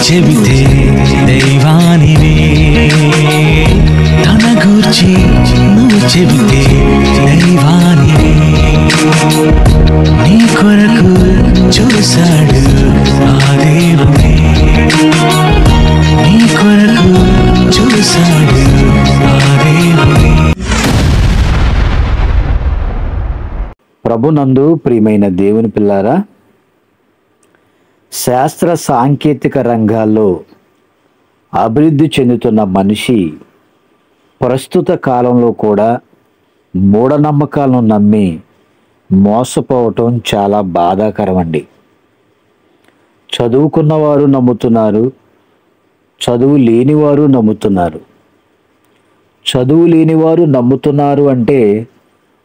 చెబితే దైవానివే, తన గూర్చి నువ్వు చెబితే దైవానివే. నీ కొరకు చూశాడు ఆ దేవుడే, నీ కొరకు చూశాడు ఆ దేవుడే. ప్రభునందు ప్రియమైన దేవుని పిల్లారా, శాస్త్ర సాంకేతిక రంగాల్లో అభివృద్ధి చెందుతున్న మనిషి ప్రస్తుత కాలంలో కూడా మూఢనమ్మకాలను నమ్మి మోసపోవటం చాలా బాధాకరమండి. చదువుకున్నవారు నమ్ముతున్నారు, చదువు లేనివారు నమ్ముతున్నారు. చదువు లేనివారు నమ్ముతున్నారు అంటే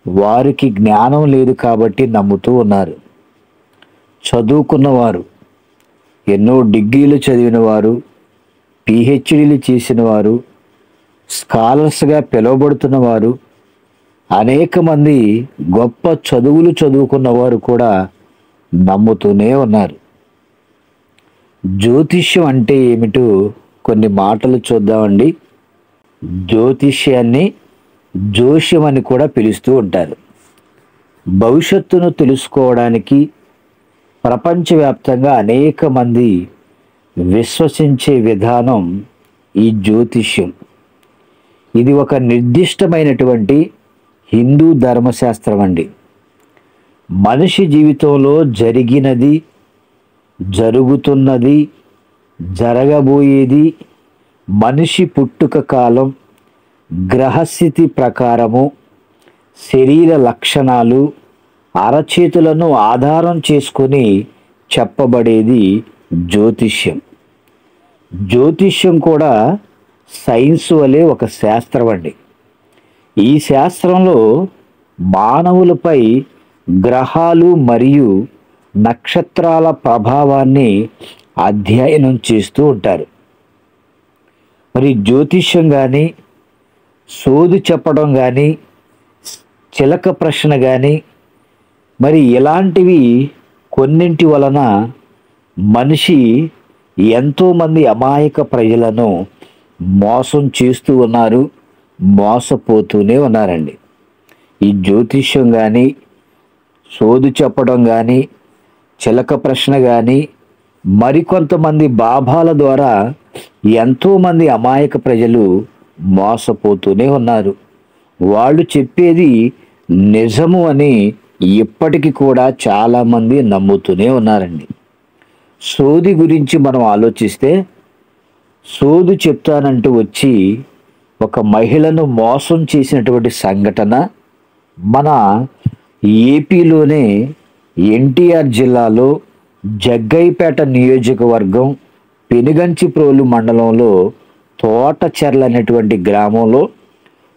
వారికి జ్ఞానం లేదు కాబట్టి నమ్ముతూ ఉన్నారు. చదువుకున్నవారు, ఎన్నో డిగ్రీలు చదివిన వారు, పిహెచ్డీలు చేసిన వారు, స్కాలర్స్గా పిలువబడుతున్న వారు, అనేక మంది గొప్ప చదువులు చదువుకున్నవారు కూడా నమ్ముతూనే ఉన్నారు. జ్యోతిష్యం అంటే ఏమిటో కొన్ని మాటలు చూద్దామండి. జ్యోతిష్యాన్ని జోష్యం అని కూడా పిలుస్తూ ఉంటారు. భవిష్యత్తును తెలుసుకోవడానికి ప్రపంచవ్యాప్తంగా అనేక మంది విశ్వసించే విధానం ఈ జ్యోతిష్యం. ఇది ఒక నిర్దిష్టమైనటువంటి హిందూ ధర్మశాస్త్రం అండి. మనిషి జీవితంలో జరిగినది, జరుగుతున్నది, జరగబోయేది, మనిషి పుట్టుక కాలం, గ్రహస్థితి ప్రకారము, శరీర లక్షణాలు, అరచేతులను ఆధారం చేసుకొని చెప్పబడేది జ్యోతిష్యం. జ్యోతిష్యం కూడా సైన్స్ వలె ఒక శాస్త్రం అండి. ఈ శాస్త్రంలో మానవులపై గ్రహాలు మరియు నక్షత్రాల ప్రభావాన్ని అధ్యయనం చేస్తూ ఉంటారు. మరి జ్యోతిష్యం కానీ, సోది చెప్పడం కానీ, చిలక ప్రశ్న కానీ, మరి ఇలాంటివి కొన్నింటి వలన మనిషి ఎంతోమంది అమాయక ప్రజలను మోసం చేస్తూ ఉన్నారు, మోసపోతూనే ఉన్నారండి. ఈ జ్యోతిష్యం కానీ, సోది చెప్పడం కానీ, చిలక ప్రశ్న కానీ, మరికొంతమంది బాబాల ద్వారా ఎంతోమంది అమాయక ప్రజలు మోసపోతూనే ఉన్నారు. వాళ్ళు చెప్పేది నిజము అని ఇప్పటికీ కూడా చాలామంది నమ్ముతూనే ఉన్నారండి. సోది గురించి మనం ఆలోచిస్తే, సోదు చెప్తానంటూ వచ్చి ఒక మహిళను మోసం చేసినటువంటి సంఘటన మన ఏపీలోనే ఎన్టీఆర్ జిల్లాలో జగ్గైపేట నియోజకవర్గం పెనుగంచిప్రోలు మండలంలో తోటచెర్ల అనేటువంటి గ్రామంలో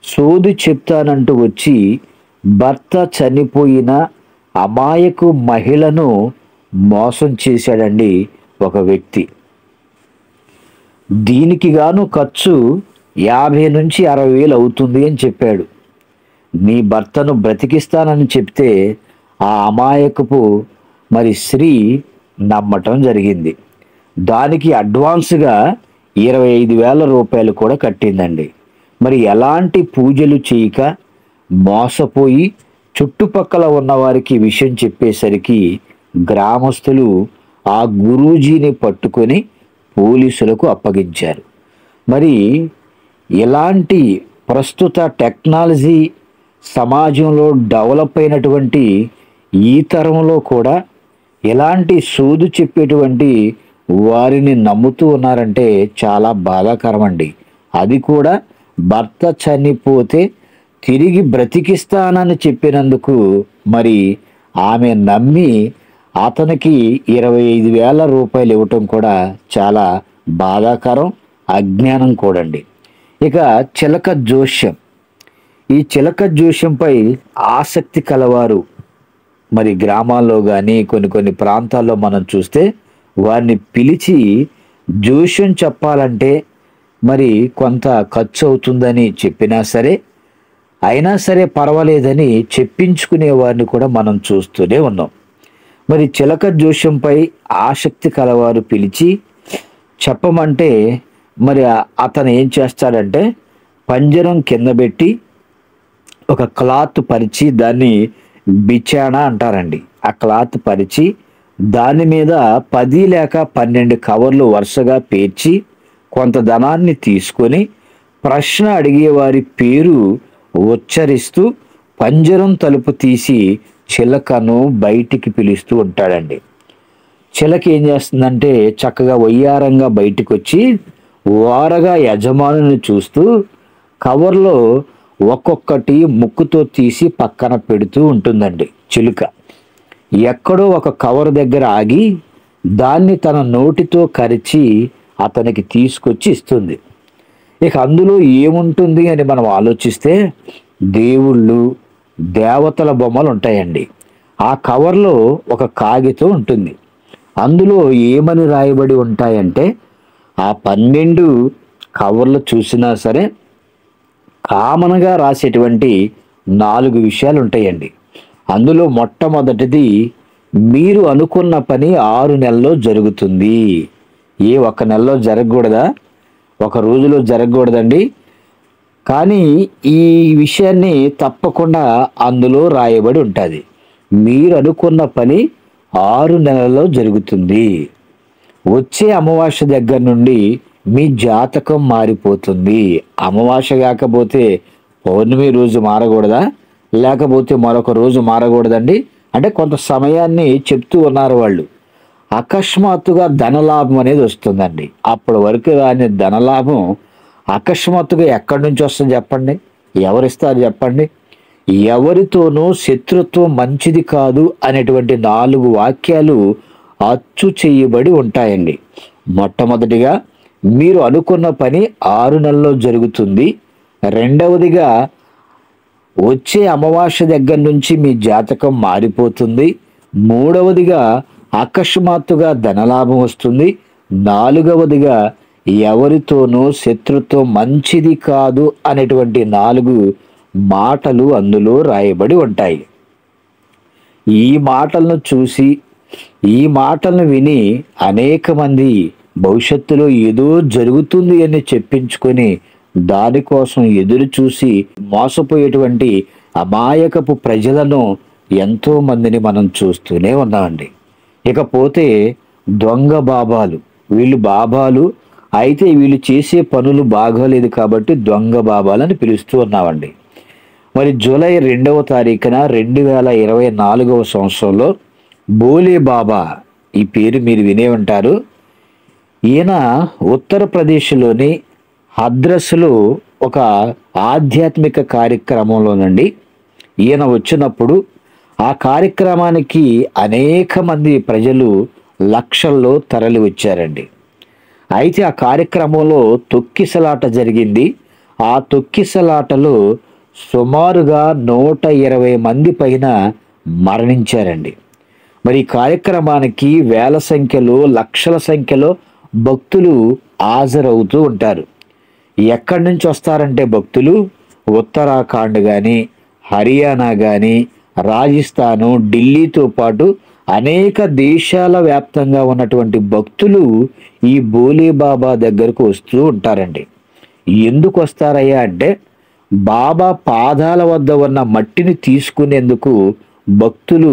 సోది చెప్తానంటూ వచ్చి భర్త చనిపోయిన అమాయకు మహిళను మోసం చేశాడండి ఒక వ్యక్తి. దీనికి గాను ఖర్చు 50 నుంచి 60 వేలు అవుతుంది అని చెప్పాడు. నీ భర్తను బ్రతికిస్తానని చెప్తే ఆ అమాయకపు మరి స్త్రీ నమ్మటం జరిగింది. దానికి అడ్వాన్స్గా 25,000 రూపాయలు కూడా కట్టిందండి. మరి ఎలాంటి పూజలు చేయక మోసపోయి చుట్టుపక్కల ఉన్నవారికి విషయం చెప్పేసరికి గ్రామస్తులు ఆ గురూజీని పట్టుకొని పోలీసులకు అప్పగించారు. మరి ఇలాంటి ప్రస్తుత టెక్నాలజీ సమాజంలో డెవలప్ అయినటువంటి ఈ తరంలో కూడా ఇలాంటి సోదు చెప్పేటువంటి వారిని నమ్ముతూ ఉన్నారంటే చాలా బాధాకరం అండి. అది కూడా భర్త చనిపోతే తిరిగి బ్రతికిస్తానని చెప్పినందుకు మరి ఆమె నమ్మి అతనికి 25,000 రూపాయలు ఇవ్వటం కూడా చాలా బాధాకరం, అజ్ఞానం కూడండి. ఇక చిలక జోష్యం. ఈ చిలక జోష్యంపై ఆసక్తి కలవారు మరి గ్రామాల్లో కానీ కొన్ని ప్రాంతాల్లో మనం చూస్తే వారిని పిలిచి జోష్యం చెప్పాలంటే మరి కొంత ఖర్చు అవుతుందని చెప్పినా సరే, అయినా సరే పర్వాలేదని చెప్పించుకునే వారిని కూడా మనం చూస్తూనే ఉన్నాం. మరి చిలక జోష్యంపై ఆసక్తి కలవారు పిలిచి చెప్పమంటే మరి అతను ఏం చేస్తాడంటే పంజరం కింద పెట్టి ఒక క్లాత్ పరిచి దాన్ని బిచానా అంటారండి. ఆ క్లాత్ పరిచి దాని మీద 10 లేక 12 కవర్లు వరుసగా పేర్చి కొంత ధనాన్ని తీసుకొని ప్రశ్న అడిగేవారి పేరు ఉచ్చరిస్తూ పంజరం తలుపు తీసి చిలకను బయటికి పిలుస్తూ ఉంటాడండి. చిలక ఏం చేస్తుందంటే చక్కగా వయ్యారంగా బయటికి వచ్చి ఓరగా యజమానుని చూస్తూ కవర్లో ఒక్కొక్కటి ముక్కుతో తీసి పక్కన పెడుతూ ఉంటుందండి. చిలుక ఎక్కడో ఒక కవర్ దగ్గర ఆగి దాన్ని తన నోటితో కరిచి అతనికి తీసుకొచ్చి ఇస్తుంది. ఇక అందులో ఏముంటుంది అని మనం ఆలోచిస్తే దేవుళ్ళు, దేవతల బొమ్మలు ఉంటాయండి. ఆ కవర్లో ఒక కాగితం ఉంటుంది. అందులో ఏమని రాయబడి ఉంటాయంటే ఆ 12 కవర్లు చూసినా సరే కామన్గా రాసేటువంటి 4 విషయాలు ఉంటాయండి. అందులో మొట్టమొదటిది, మీరు అనుకున్న పని 6 నెలల్లో జరుగుతుంది. ఒక నెలలో జరగకూడదా? ఒక రోజులో జరగకూడదండి. కానీ ఈ విషయాన్ని తప్పకుండా అందులో రాయబడి ఉంటుంది. మీరు అనుకున్న పని 6 నెలల్లో జరుగుతుంది. వచ్చే అమావాస్య దగ్గర నుండి మీ జాతకం మారిపోతుంది. అమావాస్య కాకపోతే పౌర్ణమి రోజు మారకూడదా? లేకపోతే మరొక రోజు మారకూడదండి. అంటే కొంత సమయాన్ని చెప్తూ ఉన్నారు వాళ్ళు. అకస్మాత్తుగా ధనలాభం అనేది వస్తుందండి. అప్పటి వరకు రాని ధనలాభం అకస్మాత్తుగా ఎక్కడి నుంచి వస్తుంది చెప్పండి? ఎవరిస్తారు చెప్పండి? ఎవరితోనూ శత్రుత్వం మంచిది కాదు అనేటువంటి 4 వాక్యాలు అచ్చు చేయబడి ఉంటాయండి. మొట్టమొదటిగా మీరు అనుకున్న పని 6 నెలల్లో జరుగుతుంది. రెండవదిగా వచ్చే అమావాస్య దగ్గర నుంచి మీ జాతకం మారిపోతుంది. మూడవదిగా అకస్మాత్తుగా ధనలాభం వస్తుంది. నాలుగవదిగా ఎవరితోనూ శత్రుత్వం మంచిది కాదు అనేటువంటి 4 మాటలు అందులో రాయబడి ఉంటాయి. ఈ మాటలను చూసి, ఈ మాటలను విని అనేక మంది భవిష్యత్తులో ఏదో జరుగుతుంది అని చెప్పించుకొని దానికోసం ఎదురు చూసి మోసపోయేటువంటి అమాయకపు ప్రజలను ఎంతో మందిని మనం చూస్తూనే ఉన్నామండి. ఇకపోతే దొంగ బాబాలు. వీళ్ళు బాబాలు అయితే వీళ్ళు చేసే పనులు బాగోలేదు కాబట్టి దొంగ బాబాలని పిలుస్తూ ఉన్నామండి. మరి జూలై 2వ తారీఖున 2024వ సంవత్సరంలో బోలే బాబా, ఈ పేరు మీరు వినే ఉంటారు. ఈయన ఉత్తరప్రదేశ్లోని హద్రస్లో ఒక ఆధ్యాత్మిక కార్యక్రమంలోనండి ఈయన వచ్చినప్పుడు ఆ కార్యక్రమానికి అనేక మంది ప్రజలు లక్షల్లో తరలి వచ్చారండి. అయితే ఆ కార్యక్రమంలో తొక్కిసలాట జరిగింది. ఆ తొక్కిసలాటలో సుమారుగా 120 మంది పైన మరణించారండి. మరి ఈ కార్యక్రమానికి వేల సంఖ్యలో, లక్షల సంఖ్యలో భక్తులు హాజరవుతూ ఉంటారు. ఎక్కడి నుంచి వస్తారంటే భక్తులు ఉత్తరాఖండ్ కానీ, హర్యానా కానీ, రాజస్థాను, ఢిల్లీతో పాటు అనేక దేశాల వ్యాప్తంగా ఉన్నటువంటి భక్తులు ఈ బోలే బాబా దగ్గరకు వస్తూ ఉంటారండి. ఎందుకు వస్తారయ్యా అంటే బాబా పాదాల వద్ద ఉన్న మట్టిని తీసుకునేందుకు భక్తులు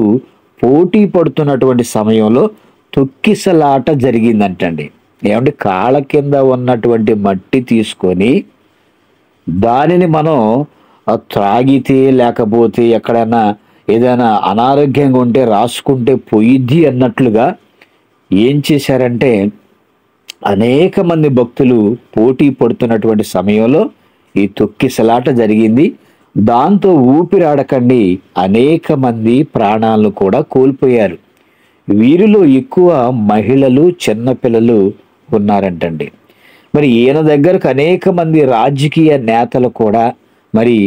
పోటీ పడుతున్నటువంటి సమయంలో తొక్కిసలాట జరిగిందంటండి. ఏమంటే కాళ్ళ కింద ఉన్నటువంటి మట్టి తీసుకొని దానిని మనం త్రాగితే లేకపోతే ఎక్కడైనా ఏదైనా అనారోగ్యంగా ఉంటే రాసుకుంటే పోయిద్ది అన్నట్లుగా ఏం చేశారంటే అనేక మంది భక్తులు పోటీ పడుతున్నటువంటి సమయంలో ఈ తొక్కిసలాట జరిగింది. దాంతో ఊపిరాడకండి అనేక మంది ప్రాణాలను కూడా కోల్పోయారు. వీరిలో ఎక్కువ మహిళలు, చిన్నపిల్లలు ఉన్నారంటండి. మరి ఈయన దగ్గరకు అనేక మంది రాజకీయ నేతలు కూడా, మరి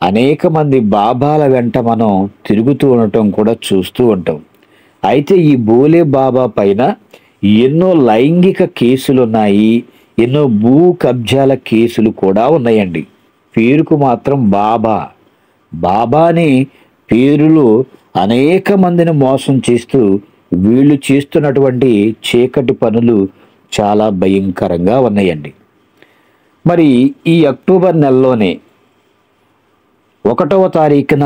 అనేక మంది బాబాల వెంట మనం తిరుగుతూ ఉండటం కూడా చూస్తూ ఉంటాం. అయితే ఈ బోలే బాబా పైన ఎన్నో లైంగిక కేసులు ఉన్నాయి, ఎన్నో భూ కబ్జాల కేసులు కూడా ఉన్నాయండి. పేరుకు మాత్రం బాబా. బాబాని పేరులో అనేక మందిని మోసం చేస్తూ వీళ్ళు చేస్తున్నటువంటి చీకటి పనులు చాలా భయంకరంగా ఉన్నాయండి. మరి ఈ అక్టోబర్ నెలలోనే 1వ తారీఖున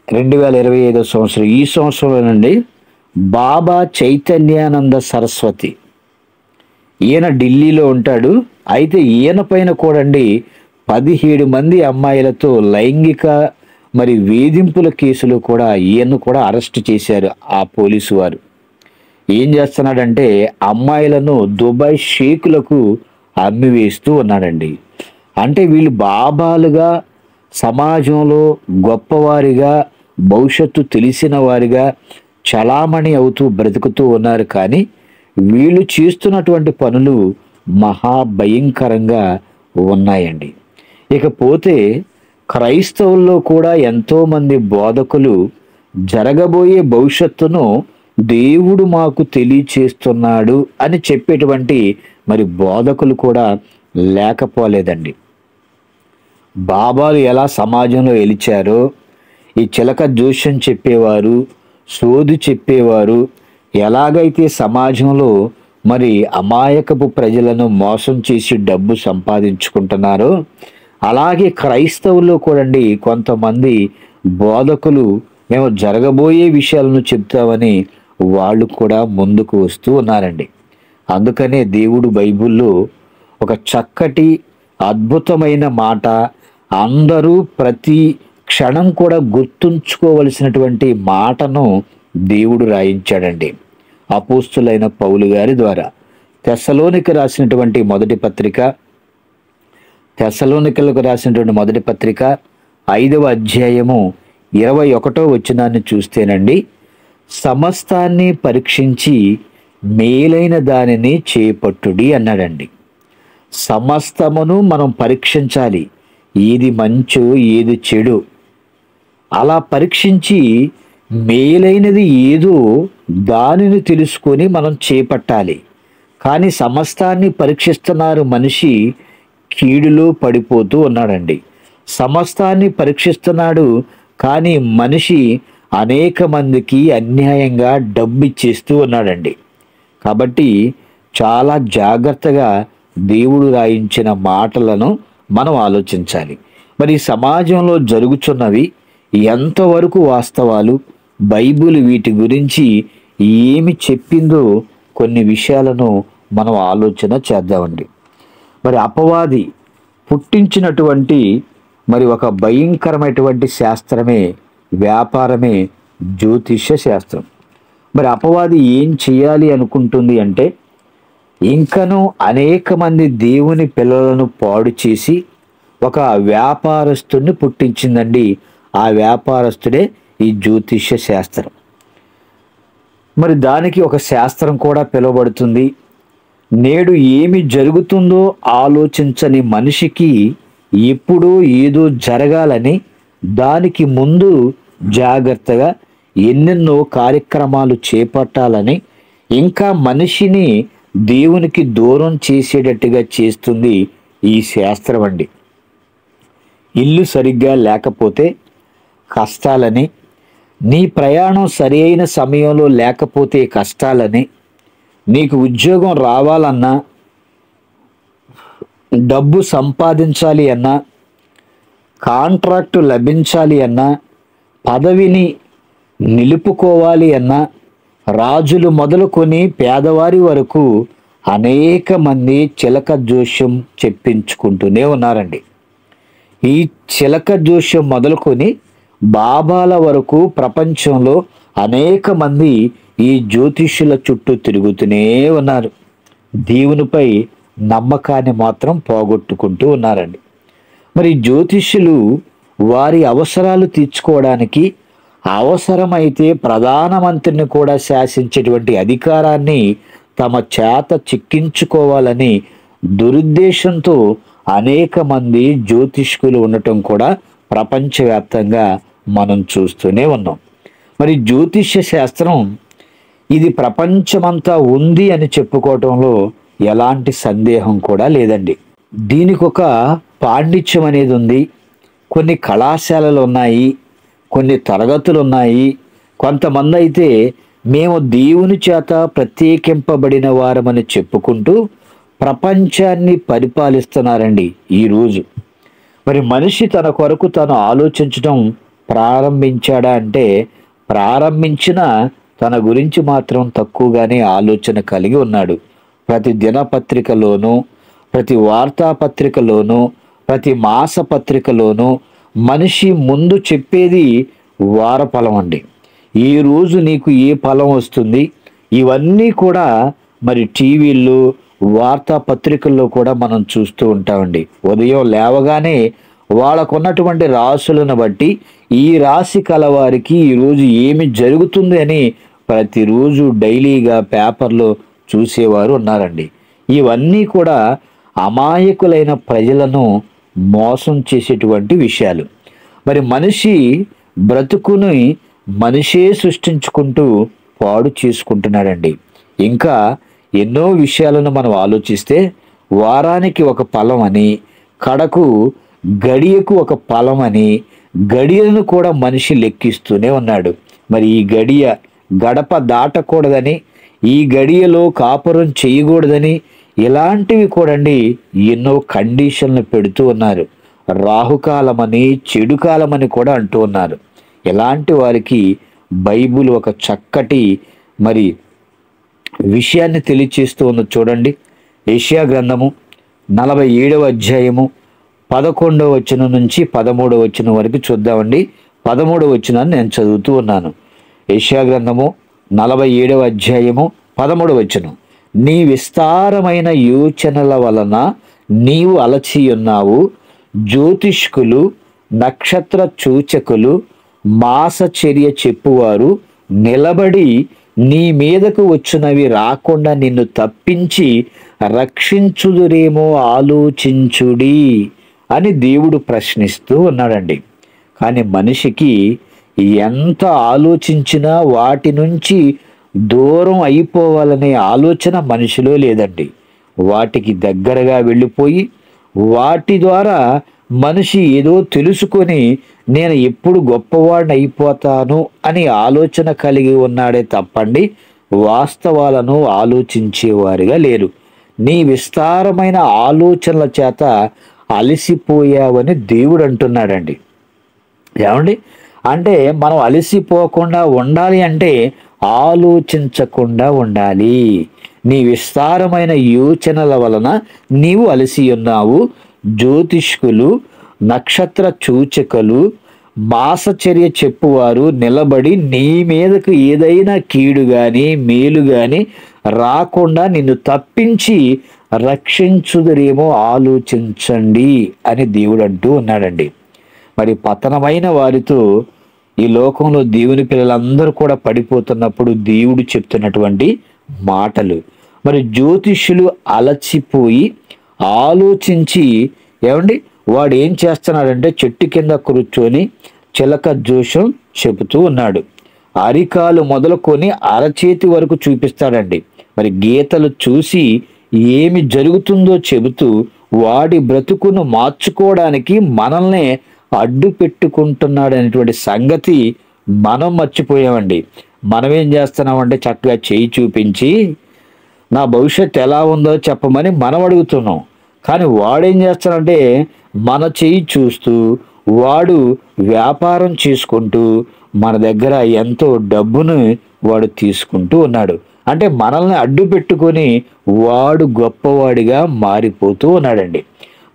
2025 సంవత్సరం, ఈ సంవత్సరంలో నుండి బాబా చైతన్యానంద సరస్వతి, ఈయన ఢిల్లీలో ఉంటాడు. అయితే ఈయన పైన కూడా 17 మంది అమ్మాయిలతో లైంగిక మరి వేధింపుల కేసులు కూడా ఈయన్ను కూడా అరెస్ట్ చేశారు ఆ పోలీసు వారు. ఏం చేస్తున్నాడంటే అమ్మాయిలను దుబాయ్ షేకులకు అమ్మివేస్తూ ఉన్నాడండి. అంటే వీళ్ళు బాబాలుగా సమాజంలో గొప్పవారిగా, భవిష్యత్తు తెలిసిన వారిగా చలామణి అవుతూ బ్రతుకుతూ ఉన్నారు. కానీ వీళ్ళు చేస్తున్నటువంటి పనులు మహాభయంకరంగా ఉన్నాయండి. ఇకపోతే క్రైస్తవుల్లో కూడా ఎంతోమంది బోధకులు జరగబోయే భవిష్యత్తును దేవుడు మాకు తెలియచేస్తున్నాడు అని చెప్పేటువంటి మరి బోధకులు కూడా లేకపోలేదండి. బాబాలు ఎలా సమాజంలో ఎలిచారో, ఈ చిలక జోష్యం చెప్పేవారు, సోది చెప్పేవారు ఎలాగైతే సమాజంలో మరి అమాయకపు ప్రజలను మోసం చేసి డబ్బు సంపాదించుకుంటున్నారో, అలాగే క్రైస్తవుల్లో కూడా కొంతమంది బోధకులు మేము జరగబోయే విషయాలను చెప్తామని వాళ్ళు కూడా ముందుకు వస్తూ ఉన్నారండి. అందుకనే దేవుడు బైబిల్లో ఒక చక్కటి అద్భుతమైన మాట, అందరూ ప్రతి క్షణం కూడా గుర్తుంచుకోవలసినటువంటి మాటను దేవుడు రాయించాడండి అపోస్తులైన పౌలు గారి ద్వారా. తెస్సలోనికలకు రాసినటువంటి మొదటి పత్రిక 5వ అధ్యాయము 21వ వచనాన్ని చూస్తేనండి, సమస్తాన్ని పరీక్షించి మేలైన దానిని చేపట్టుడి అన్నాడండి. సమస్తమును మనం పరీక్షించాలి, ఏది మంచో ఏది చెడు. అలా పరీక్షించి మేలైనది ఏదో దానిని తెలుసుకొని మనం చేపట్టాలి. కానీ సమస్తాన్ని పరీక్షిస్తున్నారు, మనిషి కీడులో పడిపోతూ ఉన్నాడండి. సమస్తాన్ని పరీక్షిస్తున్నాడు, కానీ మనిషి అనేక మందికి అన్యాయంగా డబ్బు ఇచ్చేస్తూ ఉన్నాడండి. కాబట్టి చాలా జాగ్రత్తగా దేవుడు రాయించిన మాటలను మనం ఆలోచించాలి. మరి సమాజంలో జరుగుతున్నవి ఎంతవరకు వాస్తవాలు, బైబిల్ వీటి గురించి ఏమి చెప్పిందో కొన్ని విషయాలను మనం ఆలోచన చేద్దామండి. మరి అపవాది పుట్టించినటువంటి మరి ఒక భయంకరమైనటువంటి శాస్త్రమే, వ్యాపారమే జ్యోతిష్య శాస్త్రం. మరి అపవాది ఏం చేయాలి అనుకుంటుంది అంటే, ఇంకనూ అనేక మంది దేవుని పిల్లలను పాడు చేసి ఒక వ్యాపారస్తుని పుట్టించిందండి. ఆ వ్యాపారస్తుడే ఈ జ్యోతిష్య శాస్త్రం. మరి దానికి ఒక శాస్త్రం కూడా పిలువబడుతుంది. నేడు ఏమి జరుగుతుందో ఆలోచించని మనిషికి ఎప్పుడో ఏదో జరగాలని, దానికి ముందు జాగ్రత్తగా ఎన్నెన్నో కార్యక్రమాలు చేపట్టాలని, ఇంకా మనిషిని దేవునికి దూరం చేసేటట్టుగా చేస్తుంది ఈ శాస్త్రం అండి. ఇల్లు సరిగ్గా లేకపోతే కష్టాలని, నీ ప్రయాణం సరి అయిన సమయంలో లేకపోతే కష్టాలని, నీకు ఉద్యోగం రావాలన్నా, డబ్బు సంపాదించాలి అన్నా, కాంట్రాక్టు లభించాలి అన్నా, పదవిని నిలుపుకోవాలి అన్నా, రాజులు మొదలుకొని పేదవారి వరకు అనేక మంది చిలక జోష్యం చెప్పించుకుంటూనే ఉన్నారండి. ఈ చిలక జోష్యం మొదలుకొని బాబాల వరకు ప్రపంచంలో అనేక మంది ఈ జ్యోతిష్యుల చుట్టూ తిరుగుతూనే ఉన్నారు. దేవునిపై నమ్మకాన్ని మాత్రం పోగొట్టుకుంటూ ఉన్నారండి. మరి జ్యోతిష్యులు వారి అవసరాలు తీర్చుకోవడానికి, అవసరమైతే ప్రధానమంత్రిని కూడా శాసించేటువంటి అధికారాన్ని తమ చేత చిక్కించుకోవాలని దురుద్దేశంతో అనేక మంది జ్యోతిష్కులు ఉండటం కూడా ప్రపంచవ్యాప్తంగా మనం చూస్తూనే ఉన్నాం. మరి జ్యోతిష్య శాస్త్రం ఇది ప్రపంచమంతా ఉంది అని చెప్పుకోవటంలో ఎలాంటి సందేహం కూడా లేదండి. దీనికి ఒక పాండిత్యం అనేది ఉంది. కొన్ని కళాశాలలు ఉన్నాయి, కొన్ని తరగతులు ఉన్నాయి. కొంతమంది అయితే మేము దేవుని చేత ప్రత్యేకింపబడిన వారమని చెప్పుకుంటూ ప్రపంచాన్ని పరిపాలిస్తున్నారండి ఈరోజు. మరి మనిషి తన కొరకు తను ఆలోచించడం ప్రారంభించాడా అంటే ప్రారంభించిన తన గురించి మాత్రం తక్కువగానే ఆలోచన కలిగి ఉన్నాడు. ప్రతి దినపత్రికలోనూ, ప్రతి వార్తాపత్రికలోనూ, ప్రతి మాసపత్రికలోనూ మనిషి ముందు చెప్పేది వారఫలం అండి. ఈ రోజు నీకు ఏ ఫలం వస్తుంది, ఇవన్నీ కూడా మరి టీవీల్లో, వార్తాపత్రికల్లో కూడా మనం చూస్తూ ఉంటామండి. ఉదయం లేవగానే వాళ్ళకున్నటువంటి రాసులను బట్టి ఈ రాశి కలవారికి ఈరోజు ఏమి జరుగుతుంది అని ప్రతిరోజు డైలీగా పేపర్లో చూసేవారు ఉన్నారండి. ఇవన్నీ కూడా అమాయకులైన ప్రజలను మోసం చేసేటువంటి విషయాలు. మరి మనిషి బ్రతుకుని మనిషే సృష్టించుకుంటూ పాడు చేసుకుంటున్నాడండి. ఇంకా ఎన్నో విషయాలను మనం ఆలోచిస్తే వారానికి ఒక ఫలం అని, కడకు గడియకు ఒక ఫలం అని, గడియలను కూడా మనిషి లెక్కిస్తూనే ఉన్నాడు. మరి ఈ గడియ గడప దాటకూడదని, ఈ గడియలో కాపురం చేయకూడదని, ఇలాంటివి కూడండి ఎన్నో కండిషన్లు పెడుతూ ఉన్నారు. రాహుకాలమని, చెడు కాలమని కూడా అంటూ ఉన్నారు. ఇలాంటి వారికి బైబిల్ ఒక చక్కటి మరి విషయాన్ని తెలియచేస్తూ ఉన్నది చూడండి. యెషయా గ్రంథము 47వ అధ్యాయము 11వ వచనం నుంచి 13వ వచనం వరకు చూద్దామండి. 13వ వచనాన్ని నేను చదువుతూ ఉన్నాను. యెషయా గ్రంథము 47వ అధ్యాయము 13వ వచనం. నీ విస్తారమైన యోచనల వలన నీవు అలచి ఉన్నావు. జ్యోతిష్కులు, నక్షత్ర సూచకులు, మాసచర్య చెప్పువారు నిలబడి నీ మీదకు వచ్చినవి రాకుండా నిన్ను తప్పించి రక్షించుదురేమో ఆలోచించుడి అని దేవుడు ప్రశ్నిస్తూ ఉన్నాడండి. కానీ మనిషికి ఎంత ఆలోచించినా వాటి నుంచి దూరం అయిపోవాలనే ఆలోచన మనిషిలో లేదండి. వాటికి దగ్గరగా వెళ్ళిపోయి వాటి ద్వారా మనిషి ఏదో తెలుసుకొని నేను ఎప్పుడు గొప్పవాడిని అయిపోతాను అని ఆలోచన కలిగి ఉన్నాడే తప్పండి వాస్తవాలను ఆలోచించేవారిగా లేరు. నీ విస్తారమైన ఆలోచనల చేత అలసిపోయావని దేవుడు అంటున్నాడండి. ఏమండి అంటే మనం అలసిపోకుండా ఉండాలి అంటే ఆలోచించకుండా ఉండాలి. నీ విస్తారమైన యోచనల వలన నీవు అలసి ఉన్నావు. జ్యోతిష్కులు, నక్షత్ర సూచకులు, మాసచర్య చెప్పువారు నిలబడి నీ మీదకు ఏదైనా కీడు గాని మేలు గాని రాకుండా నిన్ను తప్పించి రక్షించుదురేమో ఆలోచించండి అని దేవుడు అంటూ ఉన్నాడండి. మరి పతనమైన వారితో ఈ లోకంలో దేవుని పిల్లలందరూ కూడా పడిపోతున్నప్పుడు దేవుడు చెప్తున్నటువంటి మాటలు. మరి జ్యోతిష్యులు అలసిపోయి ఆలోచించి ఏమండి వాడు ఏం చేస్తున్నాడంటే చెట్టు కింద కూర్చొని చిలక జోషం చెబుతూ ఉన్నాడు. అరికాలు మొదలుకొని అరచేతి వరకు చూపిస్తాడండి. మరి గీతలు చూసి ఏమి జరుగుతుందో చెబుతూ వాడి బ్రతుకును మార్చుకోవడానికి మనల్నే అడ్డు పెట్టుకుంటున్నాడు అనేటువంటి సంగతి మనం మర్చిపోయామండి. మనం ఏం చేస్తున్నామంటే చక్కగా చేయి చూపించి నా భవిష్యత్తు ఎలా ఉందో చెప్పమని మనం అడుగుతున్నాం. కానీ వాడేం చేస్తాడంటే మన చేయి చూస్తూ వాడు వ్యాపారం చేసుకుంటూ మన దగ్గర ఎంతో డబ్బును వాడు తీసుకుంటూ ఉన్నాడు. అంటే మనల్ని అడ్డు పెట్టుకొని వాడు గొప్పవాడిగా మారిపోతూ ఉన్నాడండి.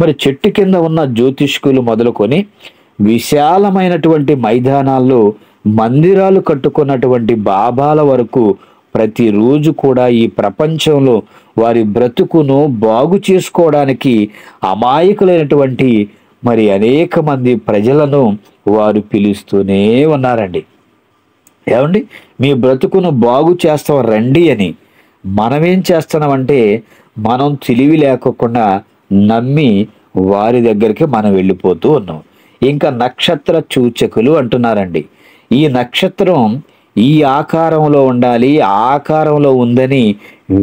మరి చెట్టు కింద ఉన్న జ్యోతిష్కులు మొదలుకొని విశాలమైనటువంటి మైదానాల్లో మందిరాలు కట్టుకున్నటువంటి బాబాల వరకు ప్రతిరోజు కూడా ఈ ప్రపంచంలో వారి బ్రతుకును బాగు చేసుకోవడానికి అమాయకులైనటువంటి మరి అనేక మంది ప్రజలను వారు పిలుస్తూనే ఉన్నారండి. ఏమండి మీ బ్రతుకును బాగు చేస్తాం రండి అని. మనమేం చేస్తున్నామంటే మనం తెలివి లేకోకుండా నమ్మి వారి దగ్గరికి మనం వెళ్ళిపోతూ ఉన్నాం. ఇంకా నక్షత్ర సూచకులు అంటున్నారండి. ఈ నక్షత్రం ఈ ఆకారంలో ఉండాలి, ఆ ఆకారంలో ఉందని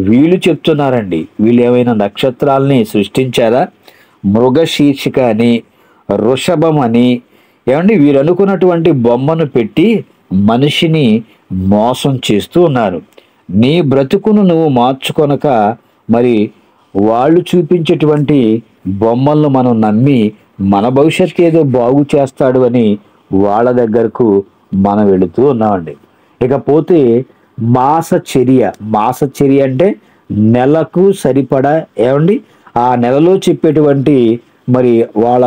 వీళ్ళు చెప్తున్నారండి. వీళ్ళు ఏమైనా నక్షత్రాలని సృష్టించారా? మృగశీర్షిక అని, వృషభం అని ఏమండి వీరు అనుకున్నటువంటి బొమ్మను పెట్టి మనిషిని మోసం చేస్తూ ఉన్నారు. నీ బ్రతుకును నువ్వు మార్చుకొనక మరి వాళ్ళు చూపించేటువంటి బొమ్మలను మనం నమ్మి మన భవిష్యత్తు ఏదో బాగు చేస్తాడు అని వాళ్ళ దగ్గరకు మనం వెళుతూ ఉన్నామండి. ఇకపోతే మాసచర్య అంటే నెలకు సరిపడా ఏమండి ఆ నెలలో చెప్పేటువంటి మరి వాళ్ళ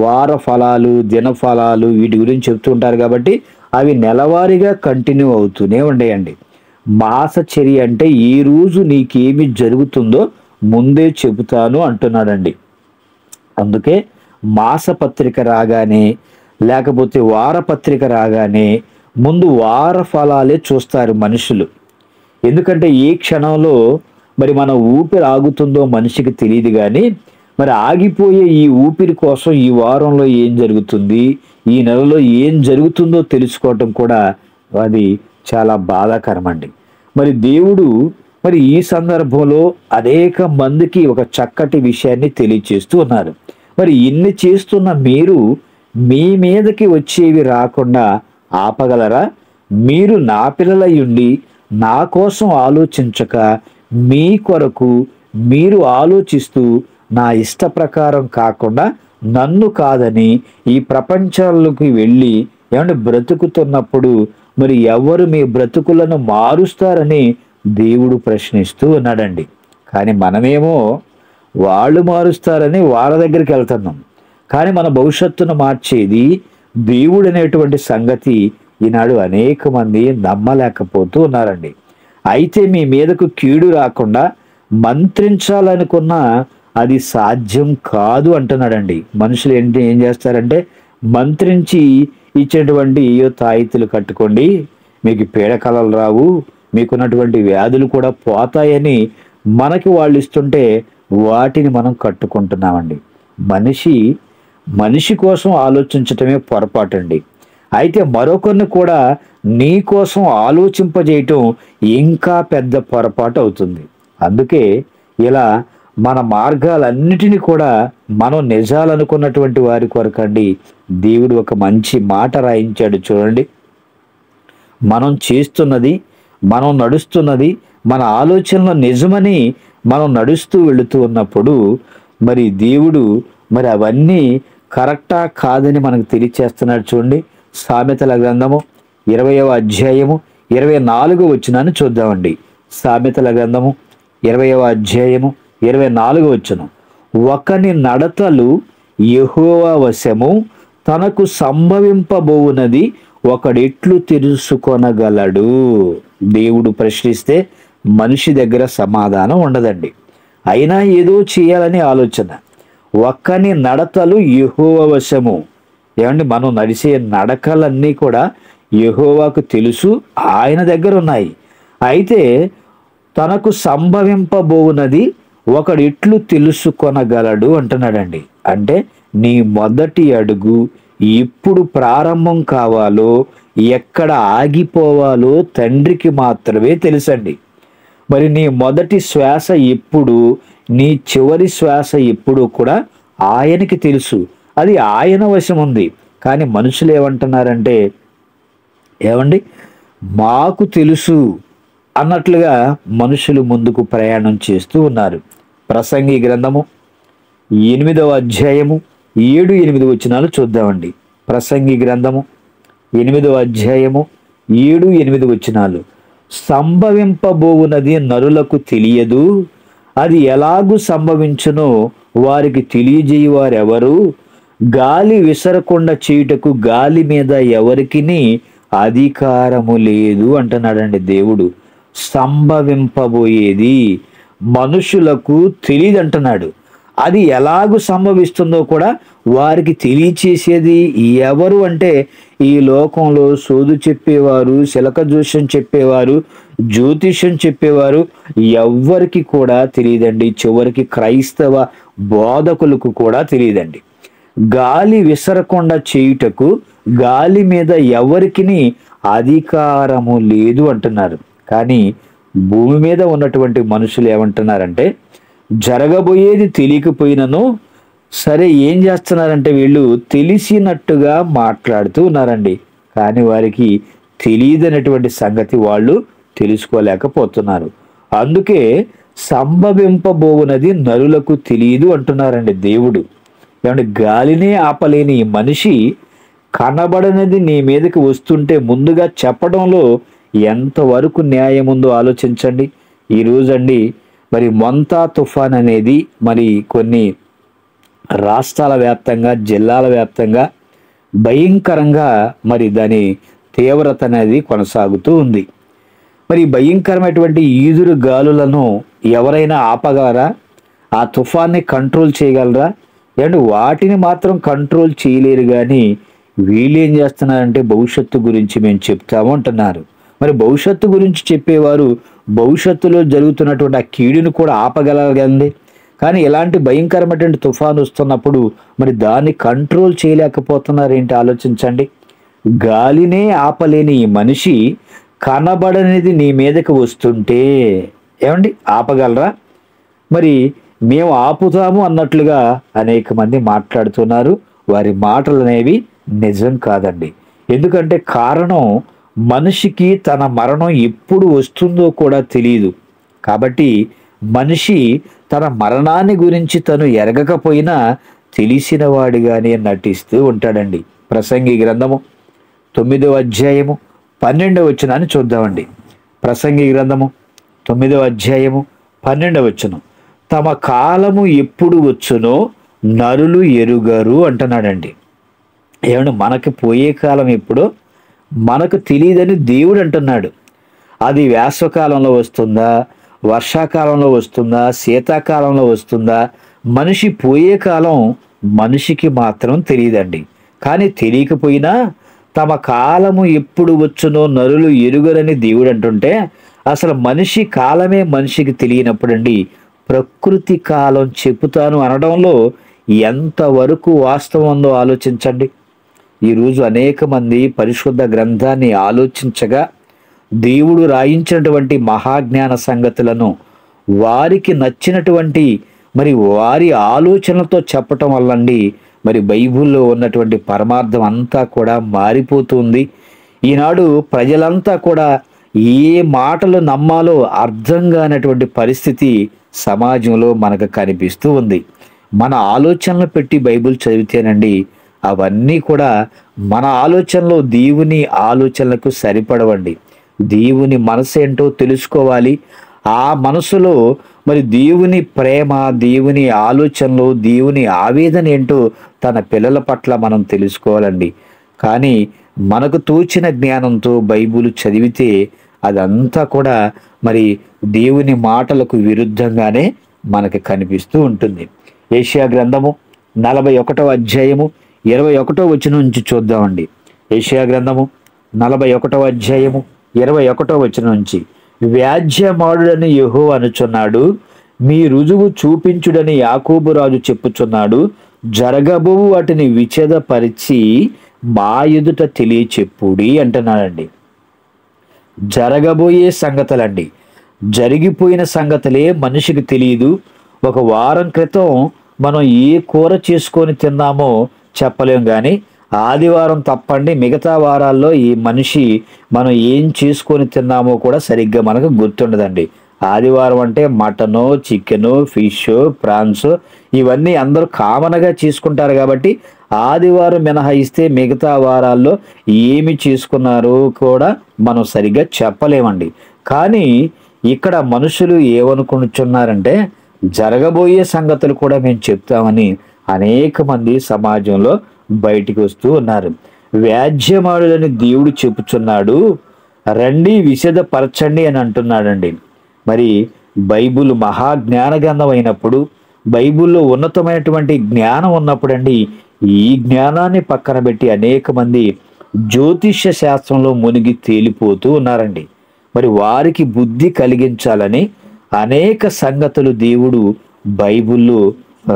వార ఫలాలు, దిన ఫలాలు వీటి గురించి చెప్తుంటారు కాబట్టి అవి నెలవారీగా కంటిన్యూ అవుతూనే ఉండేయండి. మాసచర్య అంటే ఈ రోజు నీకేమి జరుగుతుందో ముందే చెబుతాను అంటున్నాడండి. అందుకే మాసపత్రిక రాగానే లేకపోతే వారపత్రిక రాగానే ముందు వార ఫలాలే చూస్తారు మనుషులు. ఎందుకంటే ఏ క్షణంలో మరి మన ఊపిరి ఆగుతుందో మనిషికి తెలియదు, కానీ మరి ఆగిపోయే ఈ ఊపిరి కోసం ఈ వారంలో ఏం జరుగుతుంది, ఈ నెలలో ఏం జరుగుతుందో తెలుసుకోవటం కూడా అది చాలా బాధాకరం అండి. మరి దేవుడు మరి ఈ సందర్భంలో అనేక మందికి ఒక చక్కటి విషయాన్ని తెలియచేస్తూ ఉన్నారు. మరి ఇన్ని చేస్తున్న మీరు మీ మీదకి వచ్చేవి రాకుండా ఆపగలరా? మీరు నా పిల్లలయ్యుండి నా కోసం ఆలోచించక మీ కొరకు మీరు ఆలోచిస్తూ నా ఇష్ట ప్రకారం కాకుండా నన్ను కాదని ఈ ప్రపంచంలోకి వెళ్ళి ఏమంటే బ్రతుకుతున్నప్పుడు మరి ఎవరు మీ బ్రతుకులను మారుస్తారని దేవుడు ప్రశ్నిస్తూ ఉన్నాడండి. కానీ మనమేమో వాళ్ళు మారుస్తారని వాళ్ళ దగ్గరికి వెళ్తున్నాం. కానీ మన భవిష్యత్తును మార్చేది దేవుడు అనేటువంటి సంగతి ఈనాడు అనేక మంది నమ్మలేకపోతూ ఉన్నారండి. అయితే మీ మీదకు కీడు రాకుండా మంత్రించాలనుకున్నా అది సాధ్యం కాదు అంటున్నాడండి. మనుషులు ఏం చేస్తారంటే మంత్రించి ఇచ్చేటువంటి తాయితులు కట్టుకోండి, మీకు పీడకలలు రావు, మీకున్నటువంటి వ్యాధులు కూడా పోతాయని మనకి వాళ్ళు ఇస్తుంటే వాటిని మనం కట్టుకుంటున్నామండి. మనిషి కోసం ఆలోచించటమే పొరపాటండి. అయితే మరొకరిని కూడా నీ కోసం ఆలోచింపజేయటం ఇంకా పెద్ద పొరపాటు అవుతుంది. అందుకే ఇలా మన మార్గాలన్నిటినీ కూడా మనం నిజాలనుకున్నటువంటి వారి కొరకండి దేవుడు ఒక మంచి మాట రాయించాడు. చూడండి, మనం చేస్తున్నది, మనం నడుస్తున్నది, మన ఆలోచనలో నిజమని మనం నడుస్తూ వెళుతూ ఉన్నప్పుడు మరి దేవుడు మరి అవన్నీ కరెక్టా కాదని మనకు తెలియచేస్తున్నాడు. చూడండి, సామెతల గ్రంథము 20వ అధ్యాయము 24వ వచనాన్ని చూద్దామండి. సామెతల గ్రంథము 20వ అధ్యాయము 24వ వచనం. ఒకని నడతలు యెహోవా వశము, తనకు సంభవింపబోవునది ఒకడెట్లు తెలుసుకొనగలడు. దేవుడు ప్రశ్నిస్తే మనిషి దగ్గర సమాధానం ఉండదండి. అయినా ఏదో చేయాలని ఆలోచన. ఒక్కని నడతలు యెహోవా వశము. ఏమండి, మనం నడిచే నడకలన్నీ కూడా యెహోవాకు తెలుసు, ఆయన దగ్గర ఉన్నాయి. అయితే తనకు సంభవింపబోవునది ఒకడు ఎట్లు తెలుసుకొనగలడు అంటున్నాడండి. అంటే నీ మొదటి అడుగు ఎప్పుడు ప్రారంభం కావాలో, ఎక్కడ ఆగిపోవాలో తండ్రికి మాత్రమే తెలుసండి. మరి నీ మొదటి శ్వాస ఎప్పుడు, నీ చివరి శ్వాస ఎప్పుడు కూడా ఆయనకి తెలుసు. అది ఆయన వశం ఉంది. కానీ మనుషులు ఏమంటున్నారంటే, ఏమండి మాకు తెలుసు అన్నట్లుగా మనుషులు ముందుకు ప్రయాణం చేస్తూ ఉన్నారు. ప్రసంగి గ్రంథము 8వ అధ్యాయము 7-8 వచనాలు చూద్దామండి. ప్రసంగి గ్రంథము 8వ అధ్యాయము 7-8 వచనాలు. సంభవింపబోవునది నరులకు తెలియదు, అది ఎలాగూ సంభవించునో వారికి తెలియజేయవారెవరు? గాలి విసరకుండా చేయుటకు గాలి మీద ఎవరికిని అధికారము లేదు అంటున్నాడండి దేవుడు. సంభవింపబోయేది మనుషులకు తెలియదు అంటున్నాడు. అది ఎలాగూ సంభవిస్తుందో కూడా వారికి తెలియచేసేది ఎవరు అంటే ఈ లోకంలో సోదు చెప్పేవారు, శిలక జోష్యం చెప్పేవారు, జ్యోతిష్యం చెప్పేవారు ఎవ్వరికి కూడా తెలియదండి. చివరికి క్రైస్తవ బోధకులకు కూడా తెలియదండి. గాలి విసరకుండా చేయుటకు గాలి మీద ఎవరికిని అధికారము లేదు అంటున్నారు. కానీ భూమి మీద ఉన్నటువంటి మనుషులు ఏమంటున్నారంటే, జరగబోయేది తెలియకపోయినను సరే ఏం చేస్తున్నారంటే వీళ్ళు తెలిసినట్టుగా మాట్లాడుతూ ఉన్నారండి. కానీ వారికి తెలియదనేటువంటి సంగతి వాళ్ళు తెలుసుకోలేకపోతున్నారు. అందుకే సంభవింపబోవునది నరులకు తెలియదు అంటున్నారండి దేవుడు. ఏమంటే గాలినే ఆపలేని ఈ మనిషి కనబడనిది నీ మీదకి వస్తుంటే ముందుగా చెప్పడంలో ఎంతవరకు న్యాయం ఉందో ఆలోచించండి. ఈరోజండి మరి మొంతా తుఫాన్ అనేది మరి కొన్ని రాష్ట్రాల వ్యాప్తంగా, జిల్లాల వ్యాప్తంగా భయంకరంగా మరి దాని తీవ్రత అనేది కొనసాగుతూ ఉంది. మరి భయంకరమైనటువంటి ఈదురు గాలులను ఎవరైనా ఆపగలరా? ఆ తుఫాన్ని కంట్రోల్ చేయగలరా? అంటే వాటిని మాత్రం కంట్రోల్ చేయలేరు. కానీ వీళ్ళు ఏం చేస్తున్నారంటే భవిష్యత్తు గురించి మేము చెప్తాము అంటున్నారు. మరి భవిష్యత్తు గురించి చెప్పేవారు భవిష్యత్తులో జరుగుతున్నటువంటి ఆ కీడును కూడా ఆపగలగండి. కానీ ఇలాంటి భయంకరమైనటువంటి తుఫాను వస్తున్నప్పుడు మరి దాన్ని కంట్రోల్ చేయలేకపోతున్నారు ఏంటి ఆలోచించండి. గాలినే ఆపలేని ఈ మనిషి కనబడనిది నీ మీదకి వస్తుంటే ఏమండి ఆపగలరా? మరి మేము ఆపుతాము అన్నట్లుగా అనేక మంది మాట్లాడుతున్నారు. వారి మాటలు అనేవి నిజం కాదండి. ఎందుకంటే కారణం మనిషికి తన మరణం ఎప్పుడు వస్తుందో కూడా తెలియదు. కాబట్టి మనిషి తన మరణాన్ని గురించి తను ఎరగకపోయినా తెలిసిన వాడిగానే నటిస్తూ ఉంటాడండి. ప్రసంగి గ్రంథము 9వ అధ్యాయము 12వ వచనాన్ని చూద్దామండి. ప్రసంగి గ్రంథము 9వ అధ్యాయము 12వ వచనం, తమ కాలము ఎప్పుడు వచ్చునో నరులు ఎరుగరు అంటున్నాడండి. ఏమంటే మనకి పోయే కాలం ఎప్పుడో మనకు తెలియదని దేవుడు అంటున్నాడు. అది వేసవకాలంలో వస్తుందా, వర్షాకాలంలో వస్తుందా, శీతాకాలంలో వస్తుందా? మనిషి పోయే కాలం మనిషికి మాత్రం తెలియదండి. కానీ తెలియకపోయినా తమ కాలము ఎప్పుడు వచ్చునో నరులు ఎరుగరని దేవుడు అంటుంటే అసలు మనిషి కాలమే మనిషికి తెలియనప్పుడండి ప్రకృతి కాలం చెబుతాను అనడంలో ఎంతవరకు వాస్తవం ఉందో ఆలోచించండి. ఈరోజు అనేక మంది పరిశుద్ధ గ్రంథాన్ని ఆలోచించగా దేవుడు రాయించినటువంటి మహాజ్ఞాన సంగతులను వారికి నచ్చినటువంటి మరి వారి ఆలోచనలతో చెప్పటం వల్లండి మరి బైబిల్లో ఉన్నటువంటి పరమార్థం అంతా కూడా మారిపోతుంది. ఈనాడు ప్రజలంతా కూడా ఏ మాటలు నమ్మాలో అర్థం కానటువంటి పరిస్థితి సమాజంలో మనకు కనిపిస్తూ ఉంది. మన ఆలోచనలు పెట్టి బైబిల్ చదివితేనండి అవన్నీ కూడా మన ఆలోచనలో దేవుని ఆలోచనలకు సరిపడవండి. దేవుని మనసు ఏంటో తెలుసుకోవాలి. ఆ మనసులో మరి దేవుని ప్రేమ, దేవుని ఆలోచనలు, దేవుని ఆవేదన ఏంటో తన పిల్లల పట్ల మనం తెలుసుకోవాలండి. కానీ మనకు తోచిన జ్ఞానంతో బైబిల్ చదివితే అదంతా కూడా మరి దేవుని మాటలకు విరుద్ధంగానే మనకు కనిపిస్తూ ఉంటుంది. యెషయా గ్రంథము 41వ అధ్యాయము 21వ వచనం నుంచి చూద్దామండి. యెషయా గ్రంథము 41వ అధ్యాయము 21వ వచనం నుంచి, వ్యాజ్యమాడుడని యెహోవా అనుచున్నాడు, మీ రుజువు చూపించుడని యాకోబు రాజు చెప్పుచున్నాడు, జరగబోవు వాటిని విఛేదపరిచి మా ఎదుట తెలియచెప్పుడి అంటున్నాడండి. జరగబోయే సంగతులండి, జరిగిపోయిన సంగతులే మనిషికి తెలియదు. ఒక వారం క్రితం మనం ఏ కూర చేసుకొని తిన్నామో చెప్పలేం. కానీ ఆదివారం తప్పండి మిగతా వారాల్లో ఈ మనిషి మనం ఏం చేసుకొని తిన్నామో కూడా సరిగ్గా మనకు గుర్తుండదండి. ఆదివారం అంటే మటను, చికెను, ఫిష్, ప్రాన్స్ ఇవన్నీ అందరూ కామన్గా చేసుకుంటారు. కాబట్టి ఆదివారం మినహాయిస్తే మిగతా వారాల్లో ఏమి చేసుకున్నారో కూడా మనం సరిగ్గా చెప్పలేమండి. కానీ ఇక్కడ మనుషులు ఏమనుకుంటున్నారంటే జరగబోయే సంగతులు కూడా మేము చెప్తామని అనేక మంది సమాజంలో బయటికి వస్తూ ఉన్నారు. వ్యాజ్యమాడులని దేవుడు చెప్పుచున్నాడు, రండి విశదపరచండి అని అంటున్నాడండి. మరి బైబిల్ మహాజ్ఞాన గ్రంథం అయినప్పుడు, బైబిల్లో ఉన్నతమైనటువంటి జ్ఞానం ఉన్నప్పుడండి ఈ జ్ఞానాన్ని పక్కన పెట్టి అనేక మంది జ్యోతిష్య శాస్త్రంలో మునిగి తేలిపోతూ ఉన్నారండి. మరి వారికి బుద్ధి కలిగించాలని అనేక సంగతులు దేవుడు బైబిల్లో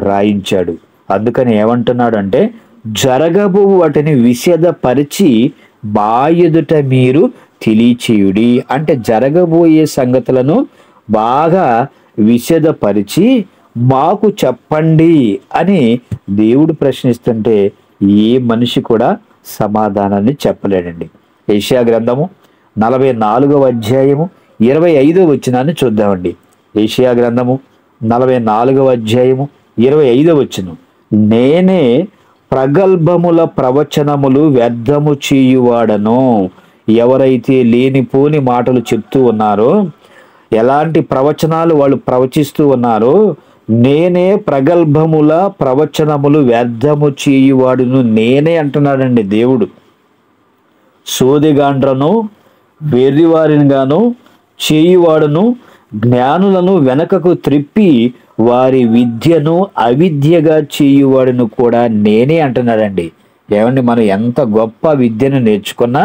రాయించాడు. అందుకని ఏమంటున్నాడు అంటే జరగబో వాటిని విషదపరిచి మా ఎదుట మీరు తెలియచేయుడి అంటే జరగబోయే సంగతులను బాగా విషదపరిచి మాకు చెప్పండి అని దేవుడు ప్రశ్నిస్తుంటే ఏ మనిషి కూడా సమాధానాన్ని చెప్పలేడండి. యెషయా గ్రంథము 44వ అధ్యాయము 25వ వచనాన్ని చూద్దామండి. యెషయా గ్రంథము 44వ అధ్యాయము 25వ వచనం, నేనే ప్రగల్భముల ప్రవచనములు వ్యర్థము చేయువాడను. ఎవరైతే లేనిపోని మాటలు చెప్తూ ఉన్నారో, ఎలాంటి ప్రవచనాలు వాళ్ళు ప్రవచిస్తూ ఉన్నారో, నేనే ప్రగల్భముల ప్రవచనములు వ్యర్థము చేయువాడును, నేనే అంటున్నాడండి దేవుడు. సోదిగాండ్రను వెర్రివారిని గాను చేయువాడును, జ్ఞానులను వెనకకు త్రిప్పి వారి విద్యను అవిద్యగా చేయువాడును కూడా నేనే అంటున్నాడండి. ఏమండి, మనం ఎంత గొప్ప విద్యను నేర్చుకున్నా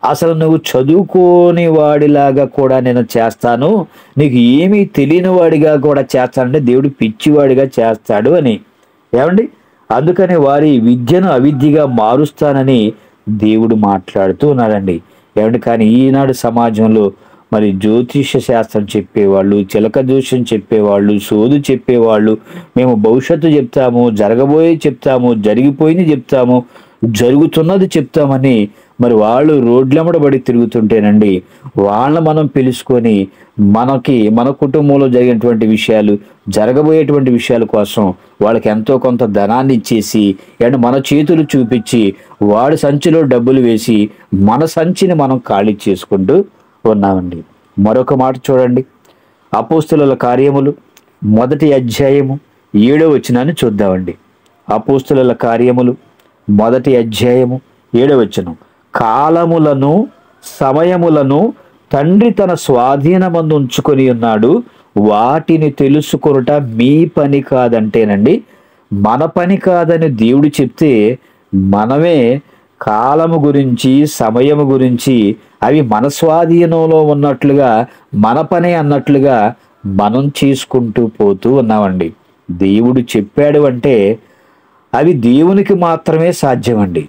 అసలు నువ్వు చదువుకోని వాడిలాగా కూడా నేను చేస్తాను, నీకు ఏమీ తెలియని వాడిగా కూడా చేస్తానంటే దేవుడు పిచ్చివాడిగా చేస్తాడు అని. ఏమండి, అందుకని వారి విద్యను అవిద్యగా మారుస్తానని దేవుడు మాట్లాడుతూ ఉన్నాడండి. ఏమండి, కానీ ఈనాడు సమాజంలో మరి జ్యోతిష్య శాస్త్రం చెప్పేవాళ్ళు, చిలక దోషం చెప్పేవాళ్ళు, సోదు చెప్పేవాళ్ళు, మేము భవిష్యత్తు చెప్తాము, జరగబోయే చెప్తాము, జరిగిపోయింది చెప్తాము, జరుగుతున్నది చెప్తామని మరి వాళ్ళు రోడ్లెంబడబడి తిరుగుతుంటేనండి, వాళ్ళని మనం పిలుచుకొని మన కుటుంబంలో జరిగినటువంటి విషయాలు, జరగబోయేటువంటి విషయాల కోసం వాళ్ళకి ఎంతో కొంత ధనాన్ని ఇచ్చేసి అండ్ మన చేతులు చూపించి వాడి సంచిలో డబ్బులు వేసి మన సంచిని మనం ఖాళీ చేసుకుంటూ ఉన్నామండి. మరొక మాట చూడండి, అపోస్తుల కార్యములు 1వ అధ్యాయము 7వ వచనాన్ని చూద్దామండి. అపోస్తుల కార్యములు 1వ అధ్యాయము 7వ వచనం, కాలములను సమయములను తండ్రి తన స్వాధీనమందు ఉంచుకొని ఉన్నాడు, వాటిని తెలుసుకొనుట మీ పని కాదంటేనండి. మన పని కాదని దేవుడు చెప్తే మనమే కాలము గురించి, సమయము గురించి అవి మన స్వాధీనంలో ఉన్నట్లుగా, మన పనే అన్నట్లుగా మనం చేసుకుంటూ పోతూ ఉన్నామండి. దేవుడు చెప్పాడు అంటే అవి దేవునికి మాత్రమే సాధ్యమండి.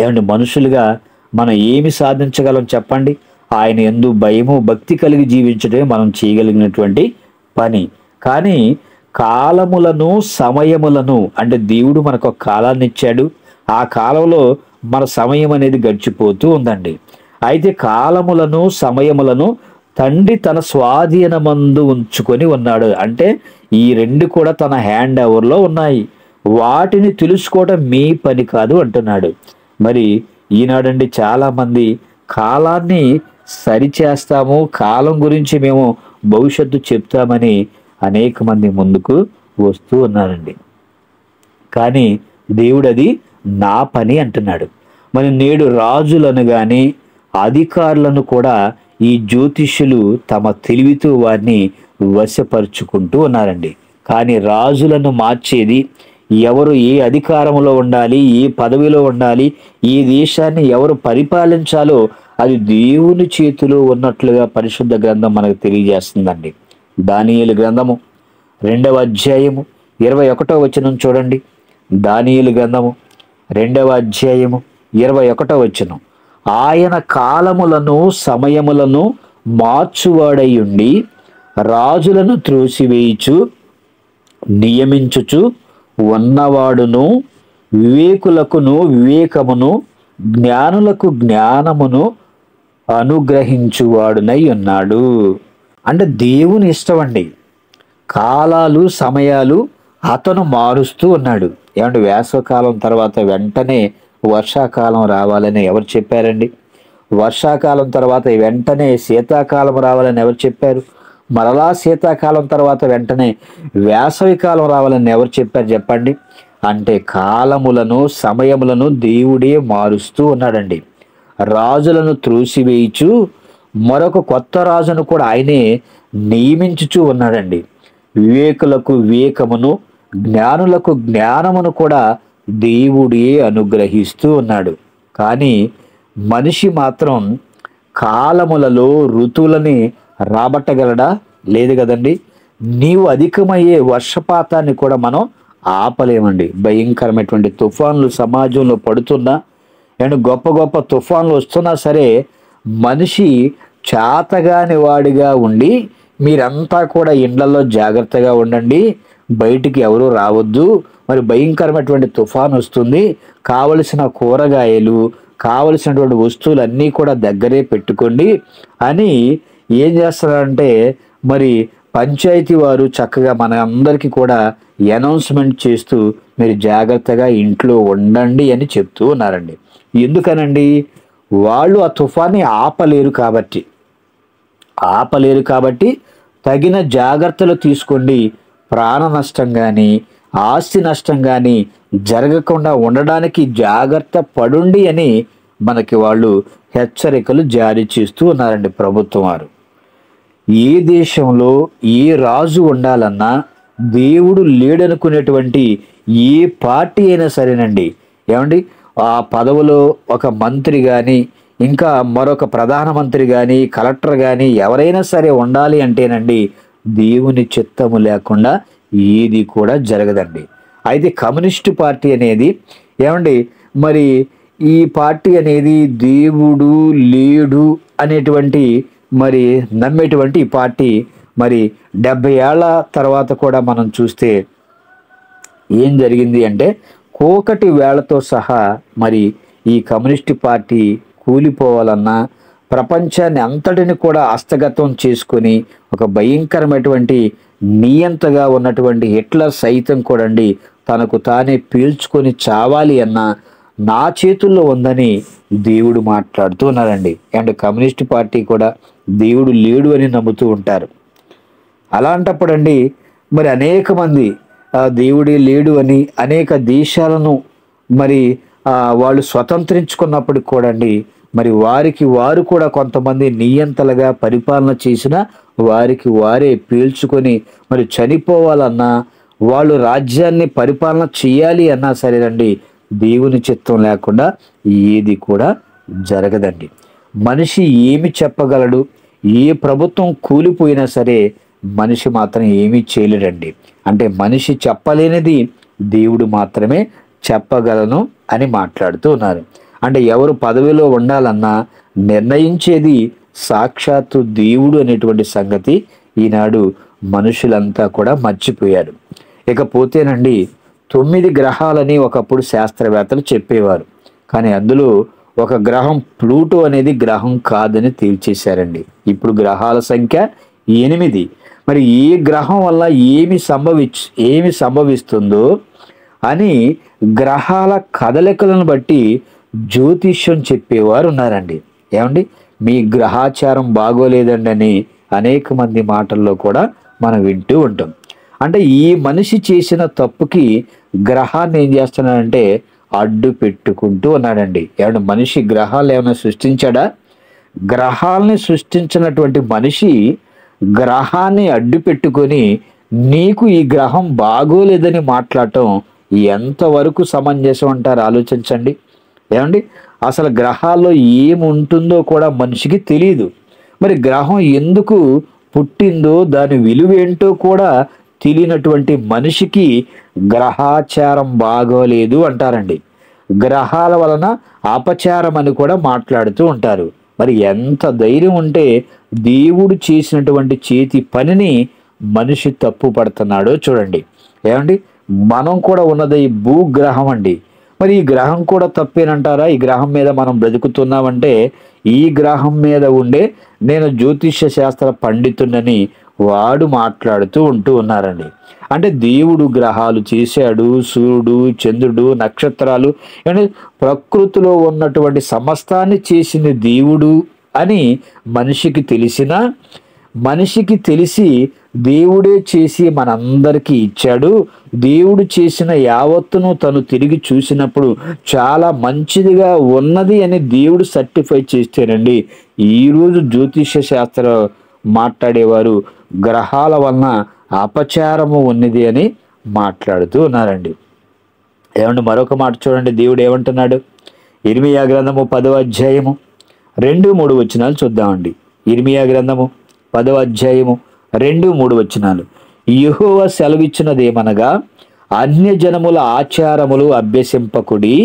ఏమంటే, మనుషులుగా మనం ఏమి సాధించగలం చెప్పండి? ఆయన యందు భయము భక్తి కలిగి జీవించడమే మనం చేయగలిగినటువంటి పని. కానీ కాలములను సమయములను అంటే దేవుడు మనకు ఒక కాలాన్ని ఇచ్చాడు, ఆ కాలంలో మన సమయం అనేది గడిచిపోతూ ఉందండి. అయితే కాలములను సమయములను తండ్రి తన స్వాధీనమందు ఉంచుకొని ఉన్నాడు. అంటే ఈ రెండు కూడా తన హ్యాండ్ ఓవర్లో ఉన్నాయి, వాటిని తెలుసుకోవడం మీ పని కాదు అంటున్నాడు. మరి ఈనాడండి చాలామంది కాలాన్ని సరిచేస్తాము, కాలం గురించి మేము భవిష్యత్తు చెప్తామని అనేక మంది ముందుకు వస్తూ ఉన్నారండి. కానీ దేవుడు అది నా పని అంటున్నాడు. మరి నేడు రాజులను కానీ అధికారులను కూడా ఈ జ్యోతిష్యులు తమ తెలివితో వారిని వశపరుచుకుంటూ ఉన్నారండి. కానీ రాజులను మార్చేది, ఎవరు ఏ అధికారంలో ఉండాలి, ఏ పదవిలో ఉండాలి, ఈ దేశాన్ని ఎవరు పరిపాలించాలో అది దేవుని చేతిలో ఉన్నట్లుగా పరిశుద్ధ గ్రంథం మనకు తెలియజేస్తుందండి. దానియేలు గ్రంథము 2వ అధ్యాయము 21వ వచనం చూడండి. దానియేలు గ్రంథము 2వ అధ్యాయము 21వ వచనం, ఆయన కాలములను సమయములను మార్చువాడై ఉండి రాజులను త్రోసివేయుచు నియమించుచు ఉన్నవాడును, వివేకులకును వివేకమును, జ్ఞానులకు జ్ఞానమును అనుగ్రహించువాడునై ఉన్నాడు. అంటే దేవుని ఇష్టం అండి, కాలాలు సమయాలు అతను మారుస్తూ ఉన్నాడు. ఏమంటే, వేసవకాలం తర్వాత వెంటనే వర్షాకాలం రావాలని ఎవరు చెప్పారండి? వర్షాకాలం తర్వాత వెంటనే శీతాకాలం రావాలని ఎవరు చెప్పారు? మరలా శీతాకాలం తర్వాత వెంటనే వేసవికాలం రావాలని ఎవరు చెప్పారు చెప్పండి? అంటే కాలములను సమయములను దేవుడే మారుస్తూ ఉన్నాడండి. రాజులను త్రోసివేయుచు మరొక కొత్త రాజును కూడా ఆయనే నియమించుచూ ఉన్నాడండి. వివేకులకు వివేకమును, జ్ఞానులకు జ్ఞానమును కూడా దేవుడే అనుగ్రహిస్తూ ఉన్నాడు. కానీ మనిషి మాత్రం కాలములలో ఋతువులని రాబట్టగలడా? లేదు కదండి. నీవు అధికమయ్యే వర్షపాతాన్ని కూడా మనం ఆపలేమండి. భయంకరమైనటువంటి తుఫాన్లు సమాజంలో పడుతున్నా అండ్ గొప్ప గొప్ప తుఫాన్లు వస్తున్నా సరే మనిషి చేతగాని వాడిగా ఉండి మీరంతా కూడా ఇండ్లలో జాగ్రత్తగా ఉండండి, బయటికి ఎవరు రావద్దు, మరి భయంకరమైనటువంటి తుఫాన్ వస్తుంది, కావలసిన కూరగాయలు కావలసినటువంటి వస్తువులు అన్నీ కూడా దగ్గరే పెట్టుకోండి అని ఏం చేస్తారంటే మరి పంచాయతీ వారు చక్కగా మన అందరికీ కూడా అనౌన్స్మెంట్ చేస్తూ మీరు జాగ్రత్తగా ఇంట్లో ఉండండి అని చెప్తూ ఉన్నారండి. ఎందుకనండి? వాళ్ళు ఆ తుఫాన్ని ఆపలేరు కాబట్టి తగిన జాగ్రత్తలు తీసుకోండి. ప్రాణ నష్టం కానీ ఆస్తి నష్టం కానీ జరగకుండా ఉండడానికి జాగ్రత్త పడుండి అని మనకి వాళ్ళు హెచ్చరికలు జారీ చేస్తూ ఉన్నారండి ప్రభుత్వం వారు. ఏ దేశంలో ఏ రాజు ఉండాలన్నా దేవుడు లేడనుకునేటువంటి ఏ పార్టీ అయినా సరేనండి, ఏమండి, ఆ పదవిలో ఒక మంత్రి కానీ ఇంకా మరొక ప్రధానమంత్రి కానీ కలెక్టర్ కానీ ఎవరైనా సరే ఉండాలి అంటేనండి దేవుని చిత్తము లేకుండా ఏది కూడా జరగదండి. అయితే కమ్యూనిస్టు పార్టీ అనేది, ఏమండి, మరి ఈ పార్టీ అనేది దేవుడు లేడు అనేటువంటి మరి నమ్మేటువంటి ఈ పార్టీ మరి 70 ఏళ్ల తర్వాత కూడా మనం చూస్తే ఏం జరిగింది అంటే కోకటి వేళతో సహా మరి ఈ కమ్యూనిస్టు పార్టీ కూలిపోవాలన్నా ప్రపంచాన్ని అంతటిని కూడా హస్తగతం చేసుకొని ఒక భయంకరమైనటువంటి నియంతగా ఉన్నటువంటి హిట్లర్ సైతం కూడా అండి తనకు తానే పీల్చుకొని చావాలి అన్న నా చేతుల్లో ఉందని దేవుడు మాట్లాడుతూ ఉన్నారండి. అండ్ కమ్యూనిస్ట్ పార్టీ కూడా దేవుడు లేడు అని నమ్ముతూ ఉంటారు. అలాంటప్పుడు అండి మరి అనేక మంది దేవుడే లేడు అని అనేక దేశాలను మరి వాళ్ళు స్వతంత్రించుకున్నప్పటికి కూడా అండి మరి వారికి వారు కూడా కొంతమంది నియంతలుగా పరిపాలన చేసిన వారికి వారే పీల్చుకొని మరి చనిపోవాలన్నా వాళ్ళు రాజ్యాన్ని పరిపాలన చేయాలి అన్నా సరేనండి దేవుని చిత్తం లేకుండా ఏది కూడా జరగదండి. మనిషి ఏమి చెప్పగలడు? ఏ ప్రభుత్వం కూలిపోయినా సరే మనిషి మాత్రం ఏమీ చేయలేడండి. అంటే మనిషి చెప్పలేనిది దేవుడు మాత్రమే చెప్పగలను అని మాట్లాడుతూ ఉన్నారు. అంటే ఎవరు పదవిలో ఉండాలన్నా నిర్ణయించేది సాక్షాత్తు దేవుడు అనేటువంటి సంగతి ఈనాడు మనుషులంతా కూడా మర్చిపోయారు. ఇకపోతేనండి 9 గ్రహాలని ఒకప్పుడు శాస్త్రవేత్తలు చెప్పేవారు. కానీ అందులో ఒక గ్రహం ప్లూటో అనేది గ్రహం కాదని తేల్చేశారండి. ఇప్పుడు గ్రహాల సంఖ్య 8. మరి ఏ గ్రహం వల్ల ఏమి సంభవిస్తుందో అని గ్రహాల కదలికలను బట్టి జ్యోతిష్యం చెప్పేవారు ఉన్నారండి. ఏమండి, మీ గ్రహాచారం బాగోలేదండి అని అనేక మంది మాటల్లో కూడా మనం వింటూ ఉంటాం. అంటే ఈ మనిషి చేసిన తప్పుకి గ్రహాన్ని ఏం చేస్తున్నాడంటే అడ్డు పెట్టుకుంటూ ఉన్నాడండి. ఏమన్నా మనిషి గ్రహాలు ఏమైనా సృష్టించాడా? గ్రహాలని సృష్టించినటువంటి మనిషి గ్రహాన్ని అడ్డు పెట్టుకొని నీకు ఈ గ్రహం బాగోలేదని మాట్లాడటం ఎంతవరకు సమంజసం అంటారు? ఆలోచించండి. ఏమండి, అసలు గ్రహాల్లో ఏముంటుందో కూడా మనిషికి తెలియదు. మరి గ్రహం ఎందుకు పుట్టిందో దాని విలువేంటో కూడా తెలియనటువంటి మనిషికి గ్రహాచారం బాగోలేదు అంటారండి. గ్రహాల వలన అపచారం అని కూడా మాట్లాడుతూ ఉంటారు. మరి ఎంత ధైర్యం ఉంటే దేవుడు చేసినటువంటి చేతి పనిని మనిషి తప్పు పడుతున్నాడో చూడండి. ఏమండి, మనం కూడా ఉన్నది ఈ భూగ్రహం అండి. మరి ఈ గ్రహం కూడా తప్పేనంటారా? ఈ గ్రహం మీద మనం బ్రతుకుతున్నామంటే ఈ గ్రహం మీద ఉండే నేను జ్యోతిష్య శాస్త్ర పండితుడని వాడు మాట్లాడుతూ ఉన్నారండి. అంటే దేవుడు గ్రహాలు చేశాడు, సూర్యుడు, చంద్రుడు, నక్షత్రాలు, ప్రకృతిలో ఉన్నటువంటి సమస్తాన్ని చేసింది దేవుడు అని మనిషికి తెలిసి దేవుడే చేసి మనందరికీ ఇచ్చాడు. దేవుడు చేసిన యావత్తును తను తిరిగి చూసినప్పుడు చాలా మంచిదిగా ఉన్నది అని దేవుడు సర్టిఫై చేస్తేనండి ఈరోజు జ్యోతిష శాస్త్ర మాట్లాడేవారు గ్రహాల వలన అపచారము ఉన్నది అని మాట్లాడుతూ ఉన్నారండి. ఏమంటే మరొక మాట చూడండి, దేవుడు ఏమంటున్నాడు? ఇర్మియా గ్రంథము 10వ అధ్యాయము 2-3 వచనాలు చూద్దామండి. ఇర్మియా గ్రంథము 10వ అధ్యాయము 2-3 వచనాలు. యెహోవా సెలవిచ్చినదేమనగా, అన్యజనముల ఆచారములు అభ్యసింపకుడి,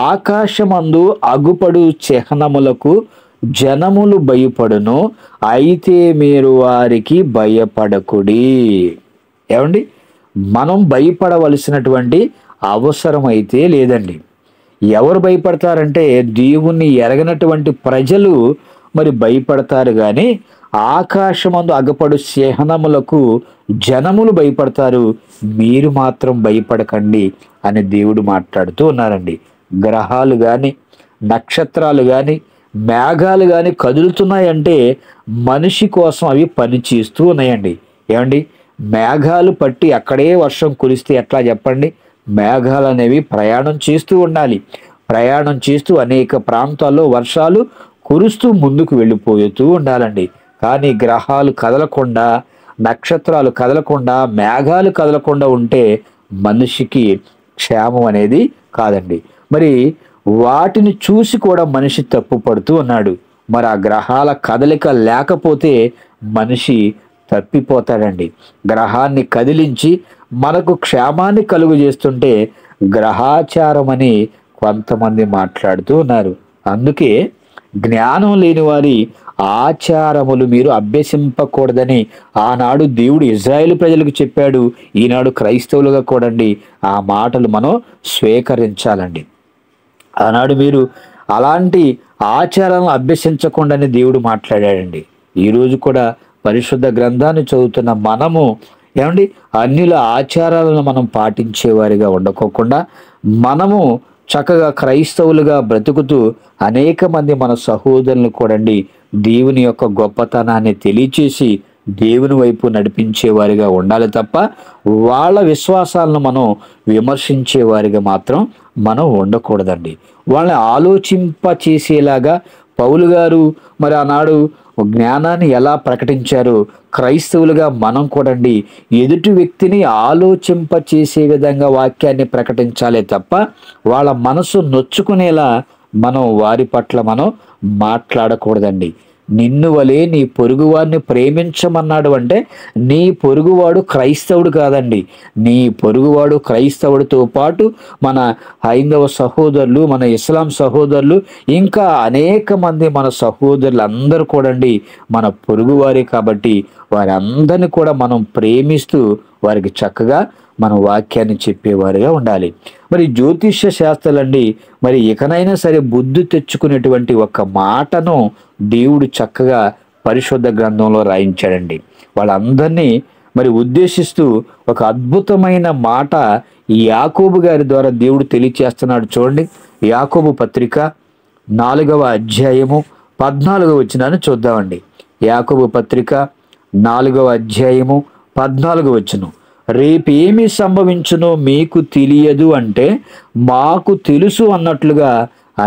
ఆకాశమందు అగుపడు చిహ్నములకు జనములు భయపడును, అయితే మీరు వారికి భయపడకుడి. ఏమండి, మనం భయపడవలసినటువంటి అవసరం అయితే లేదండి. ఎవరు భయపడతారంటే దేవుణ్ణి ఎరగనటువంటి ప్రజలు మరి భయపడతారు కానీ ఆకాశమందు అగపడు చిహ్నములకు జనములు భయపడతారు, మీరు మాత్రం భయపడకండి అని దేవుడు మాట్లాడుతూ ఉన్నారండి. గ్రహాలు కానీ నక్షత్రాలు కానీ మేఘాలు కానీ కదులుతున్నాయంటే మనిషి కోసం అవి పనిచేస్తూ ఉన్నాయండి. ఏమండి, మేఘాలు పట్టి అక్కడే వర్షం కురిస్తే ఎట్లా చెప్పండి? మేఘాలు అనేవి ప్రయాణం చేస్తూ ఉండాలి. ప్రయాణం చేస్తూ అనేక ప్రాంతాల్లో వర్షాలు కురుస్తూ ముందుకు వెళ్ళిపోతూ ఉండాలండి. కానీ గ్రహాలు కదలకుండా, నక్షత్రాలు కదలకుండా, మేఘాలు కదలకుండా ఉంటే మనిషికి క్షేమం అనేది కాదండి. మరి వాటిని చూసి కూడా మనిషి తప్పు పడుతూ ఉన్నాడు. మరి ఆ గ్రహాల కదలిక లేకపోతే మనిషి తప్పిపోతాడండి. గ్రహాన్ని కదిలించి మనకు క్షేమాన్ని కలుగు చేస్తుంటే గ్రహాచారం అని కొంతమంది మాట్లాడుతూ ఉన్నారు. అందుకే జ్ఞానం లేని వారి ఆచారములు మీరు అభ్యసింపకూడదని ఆనాడు దేవుడు ఇజ్రాయేలు ప్రజలకు చెప్పాడు. ఈనాడు క్రైస్తవులుగా కూడండి ఆ మాటలు మనం స్వీకరించాలండి. ఆనాడు మీరు అలాంటి ఆచారాలను అభ్యసించకుండానే దేవుడు మాట్లాడాడండి. ఈరోజు కూడా పరిశుద్ధ గ్రంథాన్ని చదువుతున్న మనము ఏమండి అన్యుల ఆచారాలను మనం పాటించేవారిగా ఉండకోకుండా మనము చక్కగా క్రైస్తవులుగా బ్రతుకుతూ అనేక మంది మన సహోదరులను కూడండి దేవుని యొక్క గొప్పతనాన్ని తెలియచేసి దేవుని వైపు నడిపించేవారిగా ఉండాలి తప్ప వాళ్ళ విశ్వాసాలను మనం విమర్శించేవారిగా మాత్రం మనం ఉండకూడదండి. వాళ్ళని ఆలోచింప చేసేలాగా పౌలు గారు మరి ఆనాడు జ్ఞానాన్ని ఎలా ప్రకటించారో క్రైస్తవులుగా మనం కూడండి ఎదుటి వ్యక్తిని ఆలోచింప చేసే విధంగా వాక్యాన్ని ప్రకటించాలే తప్ప వాళ్ళ మనసు నొచ్చుకునేలా మనం వారి పట్ల మనం మాట్లాడకూడదండి. నిన్ను వలే నీ పొరుగువాడిని ప్రేమించమన్నాడు అంటే నీ పొరుగువాడు క్రైస్తవుడు కాదండి. నీ పొరుగువాడు క్రైస్తవుడితో పాటు మన హైందవ సహోదరులు, మన ఇస్లాం సహోదరులు, ఇంకా అనేక మంది మన సహోదరులు అందరూ కూడండి మన పొరుగువారే. కాబట్టి వారందరినీ కూడా మనం ప్రేమిస్తూ వారికి చక్కగా మన వాక్యాన్ని చెప్పేవారుగా ఉండాలి. మరి జ్యోతిష్య శాస్త్రాలండి మరి ఇకనైనా సరే బుద్ధి తెచ్చుకునేటువంటి ఒక మాటను దేవుడు చక్కగా పరిశుద్ధ గ్రంథంలో రాయించాడండి. వాళ్ళందరినీ మరి ఉద్దేశిస్తూ ఒక అద్భుతమైన మాట యాకోబు గారి ద్వారా దేవుడు తెలియచేస్తున్నాడు. చూడండి, యాకోబు పత్రిక 4వ అధ్యాయము 14వ వచనాన్ని చూద్దామండి. యాకోబు పత్రిక 4వ అధ్యాయము 14వ వచనం, రేపేమి సంభవించునో మీకు తెలియదు అంటే మాకు తెలుసు అన్నట్లుగా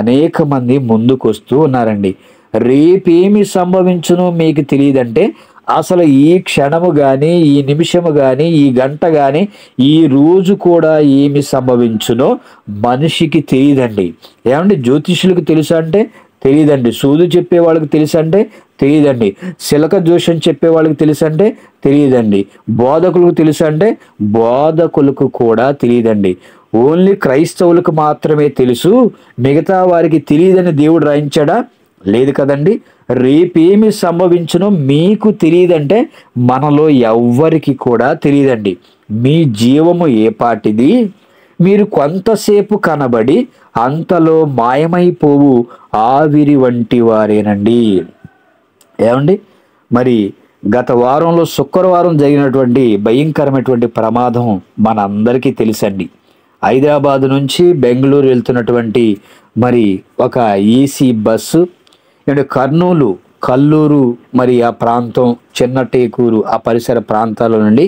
అనేక మంది ముందుకొస్తూ ఉన్నారండి. రేపేమి సంభవించునో మీకు తెలియదంటే అసలు ఈ క్షణము కానీ, ఈ నిమిషము కానీ, ఈ గంట కానీ, ఈ రోజు కూడా ఏమి సంభవించునో మనిషికి తెలియదండి. ఏమంటే జ్యోతిష్యులకు తెలుసా అంటే తెలియదండి. సూదు చెప్పే వాళ్ళకి తెలుసంటే తెలియదండి. శిలక జోషం చెప్పే వాళ్ళకి తెలుసంటే తెలియదండి. బోధకులకు తెలుసంటే బోధకులకు కూడా తెలియదండి. ఓన్లీ క్రైస్తవులకు మాత్రమే తెలుసు, మిగతా వారికి తెలియదని దేవుడు రాయించాడా? లేదు కదండి. రేపేమి సంభవించునో మీకు తెలియదంటే మనలో ఎవ్వరికి కూడా తెలియదండి. మీ జీవము ఏ పాటిది, మీరు కొంతసేపు కనబడి అంతలో మాయమైపోవు ఆవిరి వంటి వారేనండి. ఏమండి, మరి గత వారంలో శుక్రవారం జరిగినటువంటి భయంకరమైనటువంటి ప్రమాదం మనందరికీ తెలుసండి. హైదరాబాద్ నుంచి బెంగళూరు వెళ్తున్నటువంటి మరి ఒక ఈసీ బస్సు కర్నూలు, కల్లూరు, మరి ఆ ప్రాంతం చిన్నటేకూరు ఆ పరిసర ప్రాంతాల నుండి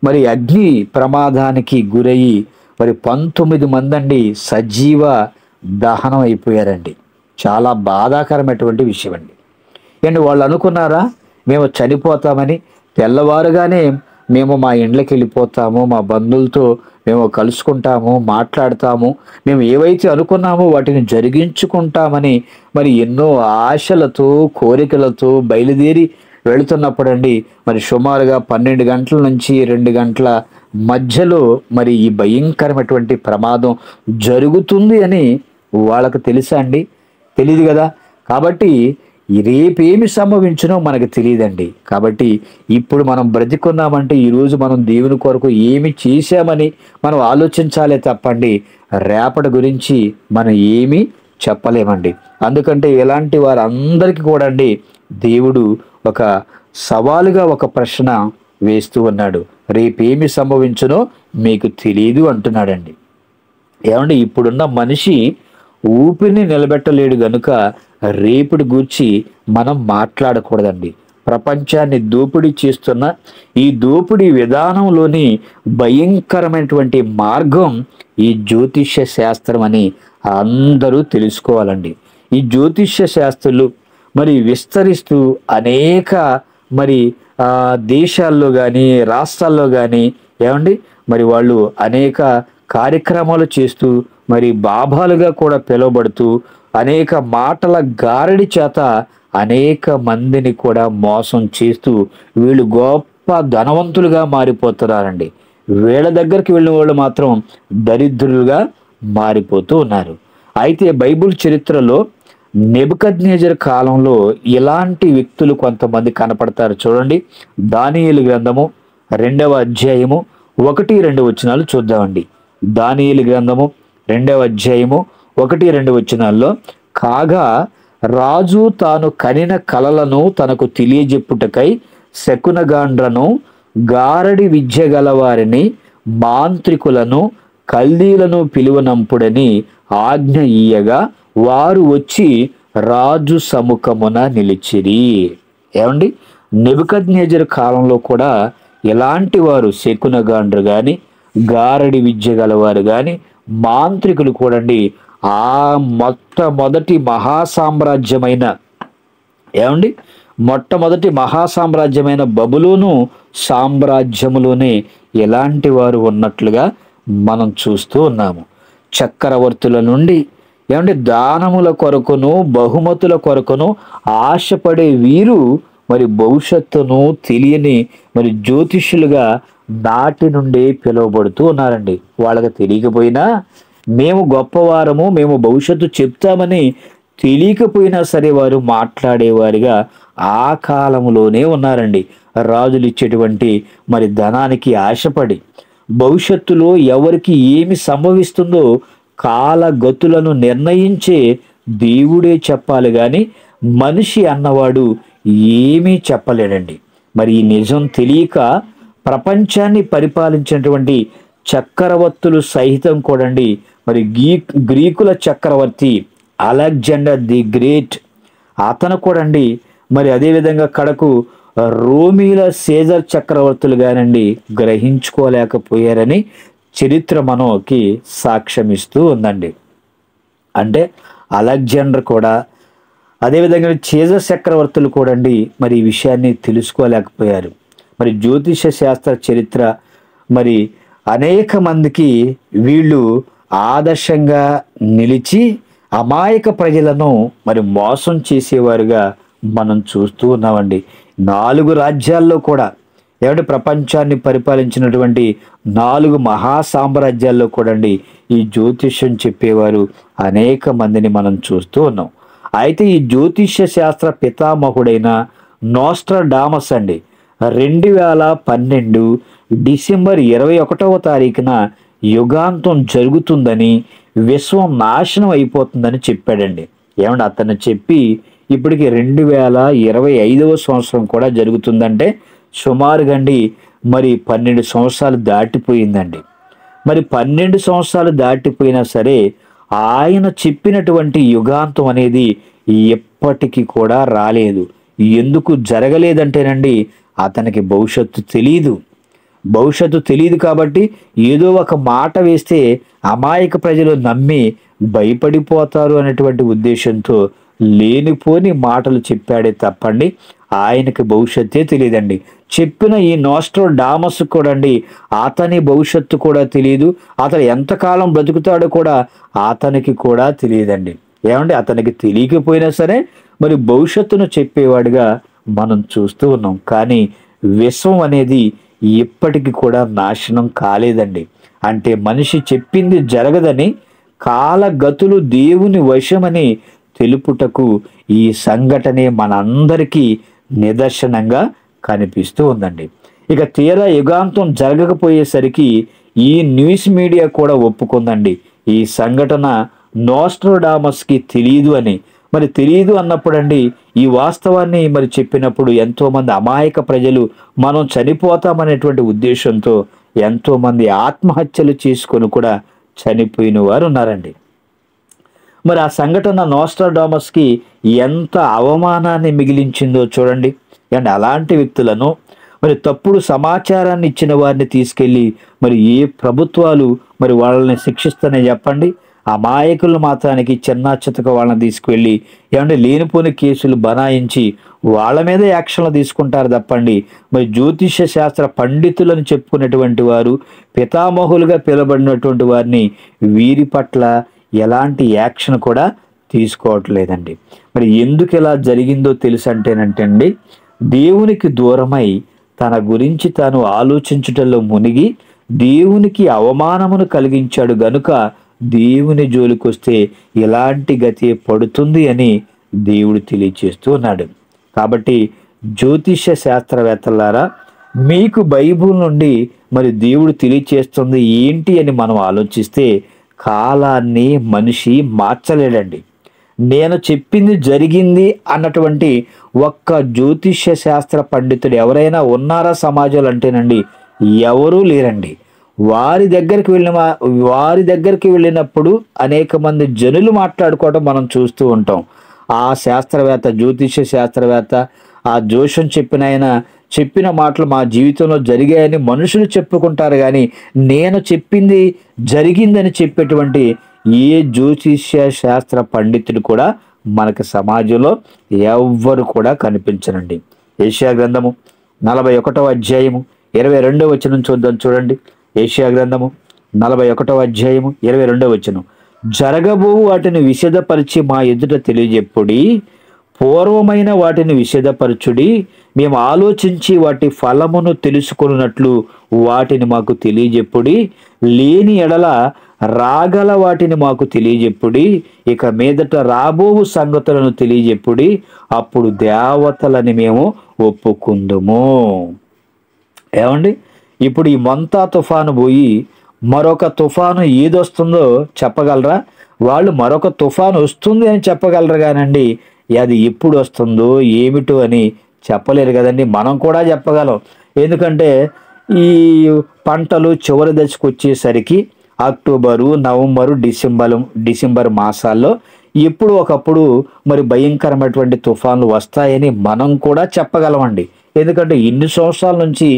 మరి అగ్ని ప్రమాదానికి గురయ్యి మరి 19 మంది అండి సజీవ దహనం అయిపోయారండి. చాలా బాధాకరమైనటువంటి విషయం అండి. అండ్ వాళ్ళు అనుకున్నారా మేము చనిపోతామని? తెల్లవారుగానే మేము మా ఇండ్లకి వెళ్ళిపోతాము, మా బంధువులతో మేము కలుసుకుంటాము, మాట్లాడతాము, మేము ఏవైతే అనుకున్నామో వాటిని జరిగించుకుంటామని మరి ఎన్నో ఆశలతో కోరికలతో బయలుదేరి వెళుతున్నప్పుడండి మరి సుమారుగా 12 గంటల నుంచి 2 గంటల మధ్యలో మరి ఈ భయంకరమైనటువంటి ప్రమాదం జరుగుతుంది అని వాళ్ళకు తెలుసా అండి? తెలియదు కదా. కాబట్టి రేపేమి సంభవించునో మనకు తెలియదండి. కాబట్టి ఇప్పుడు మనం బ్రతికున్నామంటే ఈరోజు మనం దేవుని కొరకు ఏమి చేశామని మనం ఆలోచించాలే తప్పండి రేపటి గురించి మనం ఏమీ చెప్పలేమండి. అందుకంటే ఇలాంటి వారందరికీ కూడా అండి దేవుడు ఒక సవాలుగా ఒక ప్రశ్న వేస్తూ ఉన్నాడు. రేపేమి సంభవించునో మీకు తెలియదు అంటున్నాడండి. ఏమండి, ఇప్పుడున్న మనిషి ఊపిరిని నిలబెట్టలేడు గనుక రేపుడి గూర్చి మనం మాట్లాడకూడదండి. ప్రపంచాన్ని దోపిడీ చేస్తున్న ఈ దోపిడీ విధానంలోని భయంకరమైనటువంటి మార్గం ఈ జ్యోతిష్య శాస్త్రం అని అందరూ తెలుసుకోవాలండి. ఈ జ్యోతిష్య శాస్త్రులు మరి విస్తరిస్తూ అనేక మరి దేశాల్లో కానీ రాష్ట్రాల్లో కానీ ఏమండి మరి వాళ్ళు అనేక కార్యక్రమాలు చేస్తూ మరి బాబాలుగా కూడా పిలువబడుతూ అనేక మాటల గారడి చేత అనేక మందిని కూడా మోసం చేస్తూ వీళ్ళు గొప్ప ధనవంతులుగా మారిపోతున్నారండి. వీళ్ళ దగ్గరికి వెళ్ళిన వాళ్ళు మాత్రం దరిద్రులుగా మారిపోతూ ఉన్నారు. అయితే బైబిల్ చరిత్రలో నెబుకద్నెజర్ కాలంలో ఇలాంటి వ్యక్తులు కొంతమంది కనపడతారు. చూడండి, దానియేలు గ్రంథము 2వ అధ్యాయము 1-2 వచనాలు చూద్దామండి. దానియేలు గ్రంథము 2వ అధ్యాయము 1-2 వచనాల్లో, కాగా రాజు తాను కనిన కలలను తనకు తెలియజెప్పుటకై శకునగాండ్రను గారడి విద్య గలవారిని మాంత్రికులను కల్దీలను పిలువనంపుడని ఆజ్ఞ ఇయ్యగా వారు వచ్చి రాజు సముఖమున నిలిచిరి. ఏమండి, నెబుకద్నెజర్ కాలంలో కూడా ఇలాంటి వారు శకునగాండ్రు కానీ గారడి విద్య గలవారు కానీ మాంత్రికులు కూడండి ఆ మొట్టమొదటి మహాసామ్రాజ్యమైన మొట్టమొదటి మహాసామ్రాజ్యమైన బబులోను సామ్రాజ్యములోనే ఎలాంటి వారు ఉన్నట్లుగా మనం చూస్తూ ఉన్నాము. చక్రవర్తుల నుండి దానముల కొరకును బహుమతుల కొరకును ఆశపడే వీరు మరి భవిష్యత్తును తెలియని మరి జ్యోతిష్యులుగా నాటి నుండి పిలువబడుతూ ఉన్నారండి. వాళ్ళకి తెలియకపోయినా మేము గొప్పవారము, మేము భవిష్యత్తు చెప్తామని తెలియకపోయినా సరే వారు మాట్లాడేవారిగా ఆ కాలంలోనే ఉన్నారండి. రాజులు ఇచ్చేటువంటి మరి ధనానికి ఆశపడి భవిష్యత్తులో ఎవరికి ఏమి సంభవిస్తుందో కాలగతులను నిర్ణయించే దేవుడే చెప్పాలి కానీ మనిషి అన్నవాడు ఏమీ చెప్పలేడండి. మరి ఈ నిజం తెలియక ప్రపంచాన్ని పరిపాలించినటువంటి చక్రవర్తులు సహితం కూడండి మరి గ్రీకుల చక్రవర్తి అలెగ్జాండర్ ది గ్రేట్ అతను కూడండి మరి అదేవిధంగా కడకు రోమీల సీజర్ చక్రవర్తులు గానండి గ్రహించుకోలేకపోయారని చరిత్ర మనకి సాక్ష్యమిస్తూ ఉందండి. అంటే అలెగ్జాండర్ కూడా అదేవిధంగా సీజర్ చక్రవర్తులు కూడండి మరి ఈ విషయాన్ని తెలుసుకోలేకపోయారు. మరి జ్యోతిష శాస్త్ర చరిత్ర మరి అనేక మందికి వీళ్ళు ఆదర్శంగా నిలిచి అమాయక ప్రజలను మరి మోసం చేసేవారుగా మనం చూస్తూ ఉన్నామండి. 4 రాజ్యాల్లో కూడా ప్రపంచాన్ని పరిపాలించినటువంటి 4 మహాసామ్రాజ్యాల్లో కూడండి ఈ జ్యోతిష్యం చెప్పేవారు అనేక మందిని మనం చూస్తూ ఉన్నాం. అయితే ఈ జ్యోతిష్య శాస్త్ర పితామహుడైన నోస్ట్రాడామస్ అండి 2012 డిసెంబర్ 21వ తారీఖున యుగాంతం జరుగుతుందని, విశ్వం నాశనం అయిపోతుందని చెప్పాడండి. అతను చెప్పి ఇప్పటికి 2025వ సంవత్సరం కూడా జరుగుతుందంటే సుమారుగా మరి 12 సంవత్సరాలు దాటిపోయిందండి. మరి 12 సంవత్సరాలు దాటిపోయినా సరే ఆయన చెప్పినటువంటి యుగాంతం అనేది ఎప్పటికీ కూడా రాలేదు. ఎందుకు జరగలేదంటేనండి అతనికి భవిష్యత్తు తెలియదు కాబట్టి ఏదో ఒక మాట వేస్తే అమాయక ప్రజలు నమ్మి భయపడిపోతారు అనేటువంటి ఉద్దేశంతో లేనిపోని మాటలు చెప్పాడే తప్పండి ఆయనకి భవిష్యత్తే తెలియదండి. చెప్పిన ఈ నోస్ట్రాడామస్ కూడా అతని భవిష్యత్తు కూడా తెలియదు, అతను ఎంతకాలం బ్రతుకుతాడో కూడా అతనికి కూడా తెలియదండి. అతనికి తెలియకపోయినా సరే మరి భవిష్యత్తును చెప్పేవాడిగా మనం చూస్తూ ఉన్నాం. కానీ విశ్వం అనేది ఇప్పటికీ కూడా నాశనం కాలేదండి. అంటే మనిషి చెప్పింది జరగదని, కాలగతులు దేవుని వశమని తెలుపుటకు ఈ సంఘటనే మనందరికీ నిదర్శనంగా కనిపిస్తూ ఉందండి. ఇక తీరా యుగాంతం జరగకపోయేసరికి ఈ న్యూస్ మీడియా కూడా ఒప్పుకుందండి ఈ సంఘటన నోస్ట్రోడామస్కి తెలియదు అని. మరి తెలియదు అన్నప్పుడండి ఈ వాస్తవాన్ని మరి చెప్పినప్పుడు ఎంతోమంది అమాయక ప్రజలు మనం చనిపోతామనేటువంటి ఉద్దేశంతో ఎంతోమంది ఆత్మహత్యలు చేసుకొని కూడా చనిపోయిన వారు ఉన్నారండి. మరి ఆ సంఘటన నోస్ట్రాడామస్కి ఎంత అవమానాన్ని మిగిలించిందో చూడండి. అండ్ అలాంటి వ్యక్తులను మరి తప్పుడు సమాచారాన్ని ఇచ్చిన వారిని తీసుకెళ్ళి మరి ఏ ప్రభుత్వాలు మరి వాళ్ళని శిక్షిస్తానే చెప్పండి? అమాయకులు మాత్రానికి చిన్న చితక వాళ్ళని తీసుకువెళ్ళి ఏమంటే లేనిపోని కేసులు బనాయించి వాళ్ళ మీద యాక్షన్లు తీసుకుంటారు తప్పండి. మరి జ్యోతిష్య శాస్త్ర పండితులను చెప్పుకునేటువంటి వారు, పితామహులుగా పిలువబడినటువంటి వారిని వీరి పట్ల ఎలాంటి యాక్షన్ కూడా తీసుకోవట్లేదండి. మరి ఎందుకు ఇలా జరిగిందో తెలుసంటేనంటండి, దేవునికి దూరమై తన గురించి తాను ఆలోచించుటలో మునిగి దేవునికి అవమానమును కలిగించాడు గనుక దేవుని జోలికొస్తే ఎలాంటి గతి పడుతుంది అని దేవుడు తెలియచేస్తూ ఉన్నాడు. కాబట్టి జ్యోతిష్య శాస్త్రవేత్తలారా, మీకు బైబిల్ నుండి మరి దేవుడు తెలియచేస్తుంది ఏంటి అని మనం ఆలోచిస్తే కాలాన్ని మనిషి మార్చలేడండి. నేను చెప్పింది జరిగింది అన్నటువంటి ఒక్క జ్యోతిష్య శాస్త్ర పండితుడు ఎవరైనా ఉన్నారా సమాజంలో అంటేనండి ఎవరూ లేరండి. వారి దగ్గరికి వెళ్ళినప్పుడు అనేక మంది జనులు మాట్లాడుకోవడం మనం చూస్తూ ఉంటాం. ఆ శాస్త్రవేత్త, జ్యోతిష్య శాస్త్రవేత్త, ఆ జోషం చెప్పిన మాటలు మా జీవితంలో జరిగాయని మనుషులు చెప్పుకుంటారు, కానీ నేను చెప్పింది జరిగిందని చెప్పేటువంటి ఏ జ్యోతిష్య శాస్త్ర పండితుడు కూడా మనకు సమాజంలో ఎవ్వరు కూడా కనిపించరండి. యెషయా గ్రంథము 41వ అధ్యాయము 22వ వచనం చూద్దాం చూడండి. యెషయా గ్రంథము 41వ అధ్యాయము 22వ వచనం. జరగబో వాటిని విశదపరిచి మా ఎదుట తెలియజెప్పుడి, పూర్వమైన వాటిని విశదపరచుడి, మేము ఆలోచించి వాటి ఫలమును తెలుసుకున్నట్లు వాటిని మాకు తెలియజెప్పుడి, లేని ఎడల రాగల వాటిని మాకు తెలియజెప్పుడి, ఇక మీదట రాబోవు సంగతులను తెలియజెప్పుడి, అప్పుడు దేవతలని మేము ఒప్పుకుందుము. ఏమండి, ఇప్పుడు ఈ మొంతా తుఫాను పోయి మరొక తుఫాను ఏదొస్తుందో చెప్పగలరా? వాళ్ళు మరొక తుఫాను వస్తుంది అని చెప్పగలరు కానండి అది ఎప్పుడు వస్తుందో ఏమిటో అని చెప్పలేరు కదండి. మనం కూడా చెప్పగలం. ఎందుకంటే ఈ పంటలు చివరి దశకు వచ్చేసరికి అక్టోబరు, నవంబరు, డిసెంబర్ మాసాల్లో ఎప్పుడు ఒకప్పుడు మరి భయంకరమైనటువంటి తుఫాన్లు వస్తాయని మనం కూడా చెప్పగలమండి. ఎందుకంటే ఇన్ని సంవత్సరాల నుంచి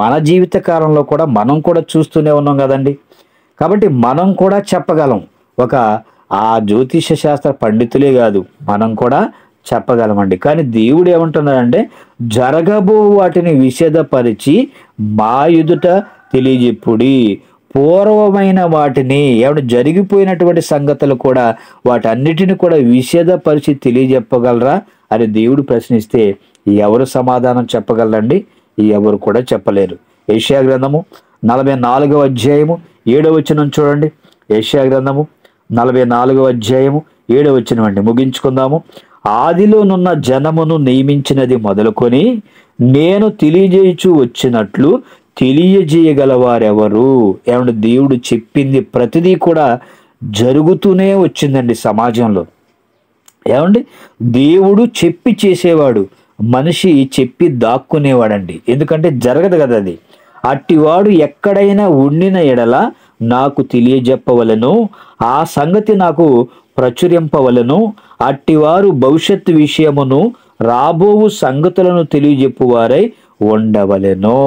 మన జీవిత కాలంలో కూడా మనం కూడా చూస్తూనే ఉన్నాం కదండి. కాబట్టి మనం కూడా చెప్పగలం. ఆ జ్యోతిష శాస్త్ర పండితులే కాదు, మనం కూడా చెప్పగలమండి. కానీ దేవుడు ఏమంటున్నాడంటే జరగబో వాటిని విశదపరిచి మా ఎదుట తెలియజెప్పుడి, పూర్వమైన వాటిని జరిగిపోయినటువంటి సంగతులు కూడా వాటన్నిటిని కూడా విశదపరిచి తెలియజెప్పగలరా అని దేవుడు ప్రశ్నిస్తే ఎవరు సమాధానం చెప్పగలరండి? ఎవరు కూడా చెప్పలేరు. యెషయా గ్రంథము 44వ అధ్యాయము 7వ వచనం చూడండి. యెషయా గ్రంథము 44వ అధ్యాయము 7వ వచనం అండి, ముగించుకుందాము. ఆదిలోనున్న జనమును నియమించినది మొదలుకొని నేను తెలియజేయచు వచ్చినట్లు తెలియజేయగలవారెవరు? దేవుడు చెప్పింది ప్రతిదీ కూడా జరుగుతూనే వచ్చిందండి సమాజంలో. దేవుడు చెప్పి చేసేవాడు, మనిషి చెప్పి దాక్కునేవాడండి. ఎందుకంటే జరగదు కదా అది. అట్టివాడు ఎక్కడైనా ఉండిన ఎడల నాకు తెలియజెప్పవలను, ఆ సంగతి నాకు ప్రచురింపవలను, అట్టివారు భవిష్యత్తు విషయమును రాబోవు సంగతులను తెలియజెప్పువారై ఉండవలెను.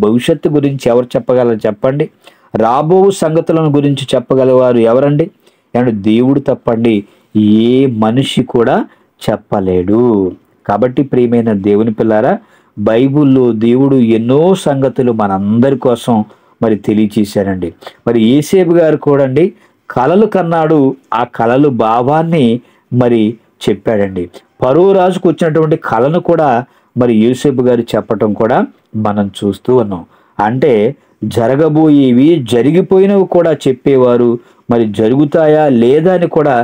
భవిష్యత్తు గురించి ఎవరు చెప్పగలరు చెప్పండి? రాబోవు సంగతులను గురించి చెప్పగలవారు ఎవరండి? దేవుడు తప్పండి ఏ మనిషి కూడా చెప్పలేడు. కాబట్టి ప్రియమైన దేవుని పిల్లారా, బైబిల్లో దేవుడు ఎన్నో సంగతులు మనందరి కోసం మరి తెలియచేశారండి. మరి యేసేపు గారు కూడా కలలు కన్నాడు, ఆ కలలు భావాన్ని మరి చెప్పాడండి. ఫరో రాజుకు వచ్చినటువంటి కళను కూడా మరి యోసేపు గారు చెప్పటం కూడా మనం చూస్తూ ఉన్నాం. అంటే జరగబోయేవి జరిగిపోయినవి కూడా చెప్పేవారు, మరి జరుగుతాయా లేదా అని కూడా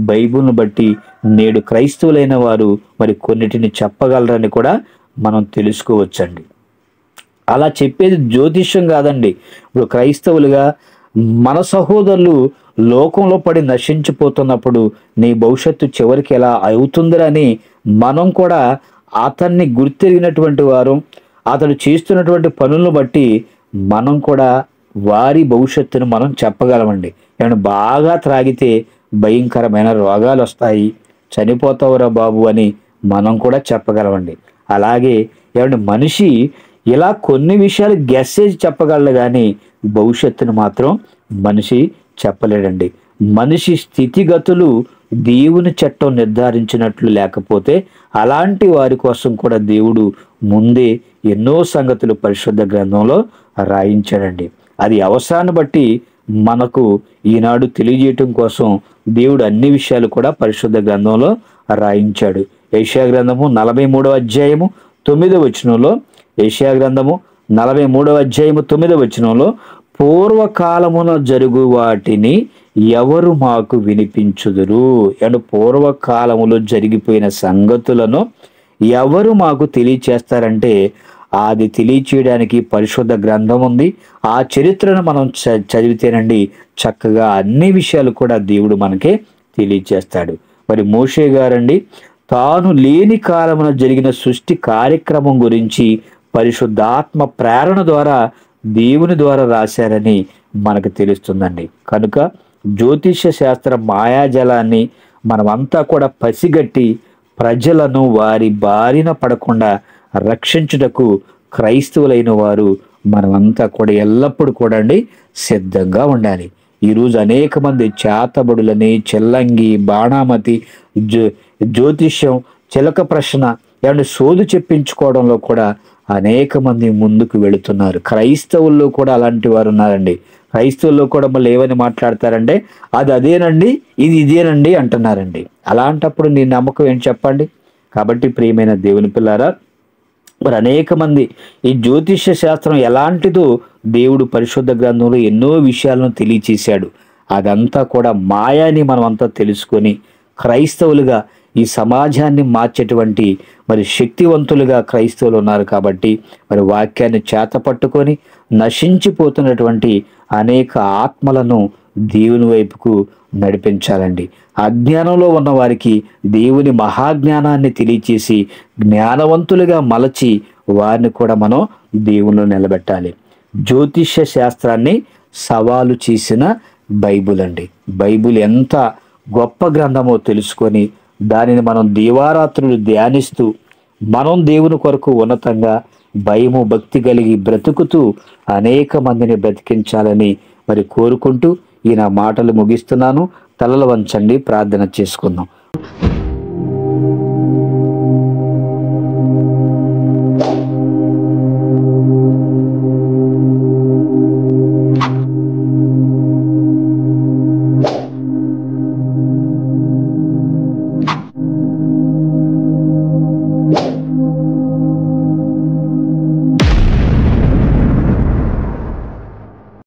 బైబిల్ను బట్టి నేడు క్రైస్తవులైన వారు మరి కొన్నిటిని చెప్పగలరని కూడా మనం తెలుసుకోవచ్చండి. అలా చెప్పేది జ్యోతిష్యం కాదండి. ఇప్పుడు క్రైస్తవులుగా మన సహోదరులు లోకంలో పడి నశించిపోతున్నప్పుడు నీ భవిష్యత్తు చివరికి ఎలా అవుతుందని మనం కూడా అతన్ని గుర్తెరిగినటువంటి వారు, అతడు చేస్తున్నటువంటి పనులను బట్టి మనం కూడా వారి భవిష్యత్తును మనం చెప్పగలమండి. ఏమన్నా బాగా త్రాగితే భయంకరమైన రోగాలు వస్తాయి, చనిపోతావురా బాబు అని మనం కూడా చెప్పగలమండి. అలాగే ఏమంటే మనిషి ఇలా కొన్ని విషయాలు గెస్సేజ్ చెప్పగలడు, కానీ భవిష్యత్తును మాత్రం మనిషి చెప్పలేడండి. మనిషి స్థితిగతులు దేవుని చట్టం నిర్ధారించినట్లు లేకపోతే అలాంటి వారి కోసం కూడా దేవుడు ముందే ఎన్నో సంగతులు పరిశుద్ధ గ్రంథంలో రాయించాడండి. అది అవసరాన్ని బట్టి మనకు ఈనాడు తెలియజేయటం కోసం దేవుడు అన్ని విషయాలు కూడా పరిశుద్ధ గ్రంథంలో రాయించాడు. యెషయా గ్రంథము 43వ అధ్యాయము 9వ వచనంలో, యెషయా గ్రంథము 43వ అధ్యాయము 9వ వచనంలో, పూర్వకాలమున జరుగు వాటిని ఎవరు మాకు వినిపించుదురు? అండ్ పూర్వకాలములో జరిగిపోయిన సంగతులను ఎవరు మాకు తెలియచేస్తారంటే అది తెలియచేయడానికి పరిశుద్ధ గ్రంథం ఉంది. ఆ చరిత్రను మనం చదివితేనండి చక్కగా అన్ని విషయాలు కూడా దేవుడు మనకే తెలియచేస్తాడు. మరి మోషే గారండి తాను లేని కాలమున జరిగిన సృష్టి కార్యక్రమం గురించి పరిశుద్ధాత్మ ప్రేరణ ద్వారా దేవుని ద్వారా రాశారని మనకు తెలుస్తుందండి. కనుక జ్యోతిష్య శాస్త్ర మాయాజలాన్ని మనమంతా కూడా పసిగట్టి ప్రజలను వారి బారిన పడకుండా రక్షించుటకు క్రైస్తవులైన వారు మనమంతా కూడా ఎల్లప్పుడూ కూడా సిద్ధంగా ఉండాలి. ఈరోజు అనేక మంది చేతబడులని, చెల్లంగి, బాణామతి, జ్యోతిష్యం, చిలక ప్రశ్న ఏమంటే సోదు చెప్పించుకోవడంలో కూడా అనేక మంది ముందుకు వెళుతున్నారు. క్రైస్తవుల్లో కూడా అలాంటి వారు ఉన్నారండి. క్రైస్తవుల్లో కూడా మళ్ళీ ఏమని మాట్లాడతారంటే అది అదేనండి, ఇది ఇదేనండి అంటున్నారండి. అలాంటప్పుడు నీ నమ్మకం ఏంటి చెప్పండి? కాబట్టి ప్రియమైన దేవుని పిల్లారా, మరి అనేక మంది ఈ జ్యోతిష్య శాస్త్రం ఎలాంటిదో దేవుడు పరిశుద్ధ గ్రంథంలో ఎన్నో విషయాలను తెలియచేశాడు. అదంతా కూడా మాయాని మనం అంతా తెలుసుకొని క్రైస్తవులుగా ఈ సమాజాన్ని మార్చేటువంటి మరి శక్తివంతులుగా క్రైస్తవులు ఉన్నారు. కాబట్టి మరి వాక్యాన్ని చేతపట్టుకొని నశించిపోతున్నటువంటి అనేక ఆత్మలను దేవుని వైపుకు నడిపించాలండి. అజ్ఞానంలో ఉన్న వారికి దేవుని మహాజ్ఞానాన్ని తెలియచేసి జ్ఞానవంతులుగా మలచి వారిని కూడా మనం దేవునిలో నిలబెట్టాలి. జ్యోతిష్య శాస్త్రాన్ని సవాలు చేసిన బైబుల్ అండి. బైబుల్ ఎంత గొప్ప గ్రంథమో తెలుసుకొని దానిని మనం దీవారాత్రులు ధ్యానిస్తూ మనం దేవుని కొరకు ఉన్నతంగా భయము భక్తి కలిగి బ్రతుకుతూ అనేక మందిని బ్రతికించాలని మరి కోరుకుంటూ ఈ నా మాటలు ముగిస్తున్నాను. తలలు వంచండి, ప్రార్థన చేసుకుందాం.